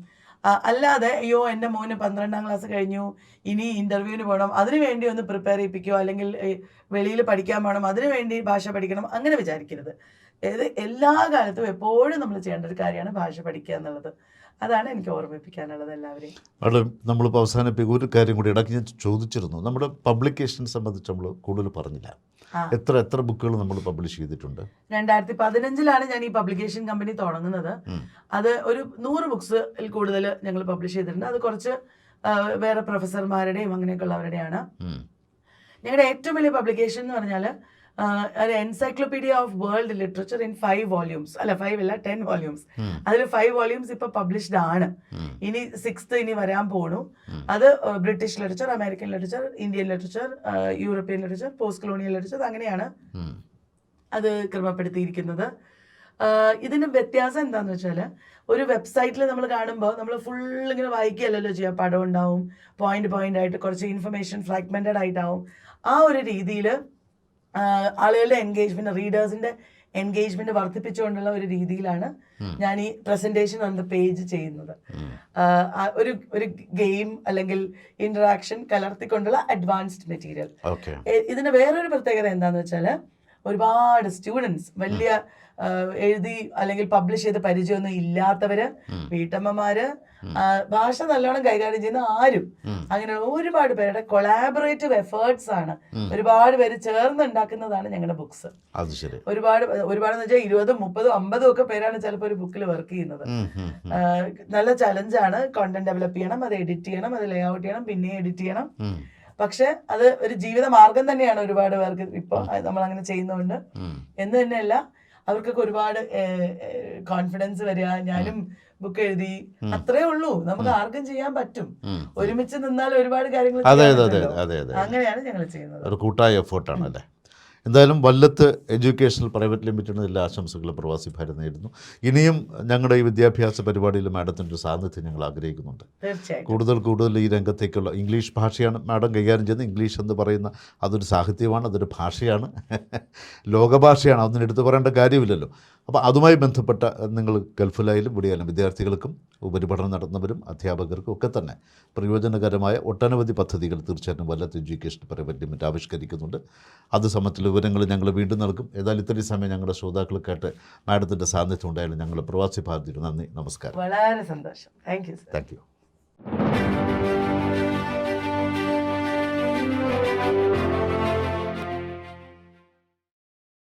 അല്ലാതെ അയ്യോ എൻ്റെ മോന് 12ാം ക്ലാസ് കഴിഞ്ഞു, ഇനി ഇൻ്റർവ്യൂവിന് പോകണം, അതിനു വേണ്ടി ഒന്ന് പ്രിപ്പയർ ചെയ്യിപ്പിക്കുകയോ അല്ലെങ്കിൽ വെളിയിൽ പഠിക്കാൻ പോകണം, അതിനു വേണ്ടി ഭാഷ പഠിക്കണം, അങ്ങനെ വിചാരിക്കരുത്. എല്ലാ കാലത്തും എപ്പോഴും നമ്മൾ ചെയ്യേണ്ട ഒരു കാര്യമാണ് ഭാഷ പഠിക്കുക എന്നുള്ളത്. അതാണ് എനിക്ക് ഓർമ്മിപ്പിക്കാനുള്ളത് എല്ലാവരെയും. അവിടെ നമ്മളിപ്പോൾ അവസാനിപ്പിക്കുക ഒരു കാര്യം കൂടി ഇടയ്ക്ക് ഞാൻ ചോദിച്ചിരുന്നു. നമ്മുടെ പബ്ലിക്കേഷൻ സംബന്ധിച്ച് നമ്മൾ കൂടുതൽ പറഞ്ഞില്ല. എത്ര ബുക്കുകൾ നമ്മൾ പബ്ലിഷ് ചെയ്തിട്ടുണ്ട്? 2015 ഞാൻ ഈ പബ്ലിക്കേഷൻ കമ്പനി തുടങ്ങുന്നത്. അത് ഒരു 100 ബുക്സിൽ കൂടുതൽ ഞങ്ങൾ പബ്ലിഷ് ചെയ്തിട്ടുണ്ട്. അത് കുറച്ച് വേറെ പ്രൊഫസർമാരുടെയും അങ്ങനെയൊക്കെ ഉള്ളവരുടെയാണ്. ഞങ്ങളുടെ ഏറ്റവും വലിയ പബ്ലിക്കേഷൻ എന്ന് പറഞ്ഞാൽ ഒരു encyclopedia of world literature in 5 volumes, അല്ല 5 അല്ല 10 വോള്യൂംസ്. അതിൽ 5 വോള്യൂംസ് ഇപ്പൊ പബ്ലിഷ്ഡ് ആണ്. ഇനി 6th ഇനി വരാൻ പോണു. അത് British literature, American literature, Indian literature, European literature, post colonial literature, അങ്ങനെയാണ് അത് ക്രമപ്പെടുത്തിയിരിക്കുന്നത്. ഇതിന് വ്യത്യാസം എന്താന്ന് വെച്ചാൽ, ഒരു വെബ്സൈറ്റിൽ നമ്മൾ കാണുമ്പോൾ നമ്മൾ ഫുൾ ഇങ്ങനെ വായിക്കുകയല്ലല്ലോ ചെയ്യുക. പടം ഉണ്ടാവും, പോയിന്റ് ആയിട്ട് കുറച്ച് ഇൻഫർമേഷൻ ഫ്രാഗ്മെന്റഡ് ആയിട്ടാവും. ആ ഒരു രീതിയിൽ ആളുകളുടെ എൻഗേജ്മെന്റ്, റീഡേഴ്സിന്റെ എൻഗേജ്മെന്റ് വർദ്ധിപ്പിച്ചുകൊണ്ടുള്ള ഒരു രീതിയിലാണ് ഞാൻ ഈ പ്രസന്റേഷൻ ഓൺ ദ പേജ് ചെയ്യുന്നത്. ഒരു ഗെയിം അല്ലെങ്കിൽ ഇന്ററാക്ഷൻ കലർത്തിക്കൊണ്ടുള്ള അഡ്വാൻസ്ഡ് മെറ്റീരിയൽ. ഇതിന് വേറൊരു പ്രത്യേകത എന്താന്ന് വെച്ചാൽ, ഒരുപാട് സ്റ്റുഡൻസ്, വലിയ എഴുതി അല്ലെങ്കിൽ പബ്ലിഷ് ചെയ്ത് പരിചയമൊന്നും ഇല്ലാത്തവര്, വീട്ടമ്മമാര്, ഭാഷ നല്ലോണം കൈകാര്യം ചെയ്യുന്ന ആരും, അങ്ങനെ ഒരുപാട് പേരുടെ കൊളാബറേറ്റീവ് എഫേർട്സ് ആണ്. ഒരുപാട് പേര് ചേർന്ന് ഉണ്ടാക്കുന്നതാണ് ഞങ്ങളുടെ ബുക്സ്. ഒരുപാട് എന്ന് വെച്ചാൽ 20, 30, 50 ഒക്കെ പേരാണ് ചിലപ്പോൾ ഒരു ബുക്കിൽ വർക്ക് ചെയ്യുന്നത്. നല്ല ചലഞ്ചാണ്. കോണ്ടന്റ് ഡെവലപ്പ് ചെയ്യണം, അത് എഡിറ്റ് ചെയ്യണം, അത് ലേ ഔട്ട് ചെയ്യണം, പിന്നെ എഡിറ്റ് ചെയ്യണം. പക്ഷെ അത് ഒരു ജീവിത മാർഗം തന്നെയാണ് ഒരുപാട് പേർക്ക് ഇപ്പൊ നമ്മൾ അങ്ങനെ ചെയ്യുന്നതുകൊണ്ട്. എന്ന് തന്നെയല്ല, അവർക്കൊക്കെ ഒരുപാട് കോൺഫിഡൻസ് വരിക. ഞാനും ബുക്ക് എഴുതി, അത്രേ ഉള്ളൂ. നമുക്ക് ആർക്കും ചെയ്യാൻ പറ്റും. ഒരുമിച്ച് നിന്നാൽ ഒരുപാട് കാര്യങ്ങൾ. അങ്ങനെയാണ് ഞങ്ങൾ ചെയ്യുന്നത്. ഒരു കൂട്ടായ എഫേർട്ടാണ് അല്ലേ? എന്തായാലും വല്ലത്ത് എഡ്യൂക്കേഷണൽ പ്രൈവറ്റ് ലിമിറ്റഡിന് എല്ലാ ആശംസകളും പ്രവാസി ഭാരത് നേരുന്നു. ഇനിയും ഞങ്ങളുടെ ഈ വിദ്യാഭ്യാസ പരിപാടിയിൽ മാഡത്തിൻ്റെ ഒരു സാന്നിധ്യം ഞങ്ങൾ ആഗ്രഹിക്കുന്നുണ്ട്. കൂടുതൽ ഈ രംഗത്തേക്കുള്ള ഇംഗ്ലീഷ് ഭാഷയാണ് മാഡം കൈകാര്യം ചെയ്യുന്നത്. ഇംഗ്ലീഷ് എന്ന് പറയുന്ന അതൊരു സാഹിത്യമാണ്, അതൊരു ഭാഷയാണ്, ലോകഭാഷയാണ്. അതൊന്നും എടുത്തു പറയേണ്ട കാര്യമില്ലല്ലോ. അപ്പോൾ അതുമായി ബന്ധപ്പെട്ട നിങ്ങൾ ഗൾഫിലായാലും ഇവിടെയായാലും വിദ്യാർത്ഥികൾക്കും ഉപരിപഠനം നടത്തുന്നവരും അധ്യാപകർക്കും ഒക്കെ തന്നെ പ്രയോജനകരമായ ഒട്ടനവധി പദ്ധതികൾ തീർച്ചയായിട്ടും വല്ലത്ത് എഡ്യൂക്കേഷൻ പ്രൈവറ്റ് ലിമിറ്റഡ് ആവിഷ്കരിക്കുന്നുണ്ട്. അത് സംബന്ധിച്ചുള്ള വിവരങ്ങൾ ഞങ്ങൾ വീണ്ടും നൽകും. ഏതായാലും ഇത്രയും സമയം ഞങ്ങളുടെ ശ്രോതാക്കൾക്കായിട്ട് മാഡത്തിൻ്റെ സാന്നിധ്യം ഉണ്ടായാലും ഞങ്ങൾ പ്രവാസി ഭാരതിയുടെ നന്ദി, നമസ്കാരം. വളരെ സന്തോഷം. Thank you.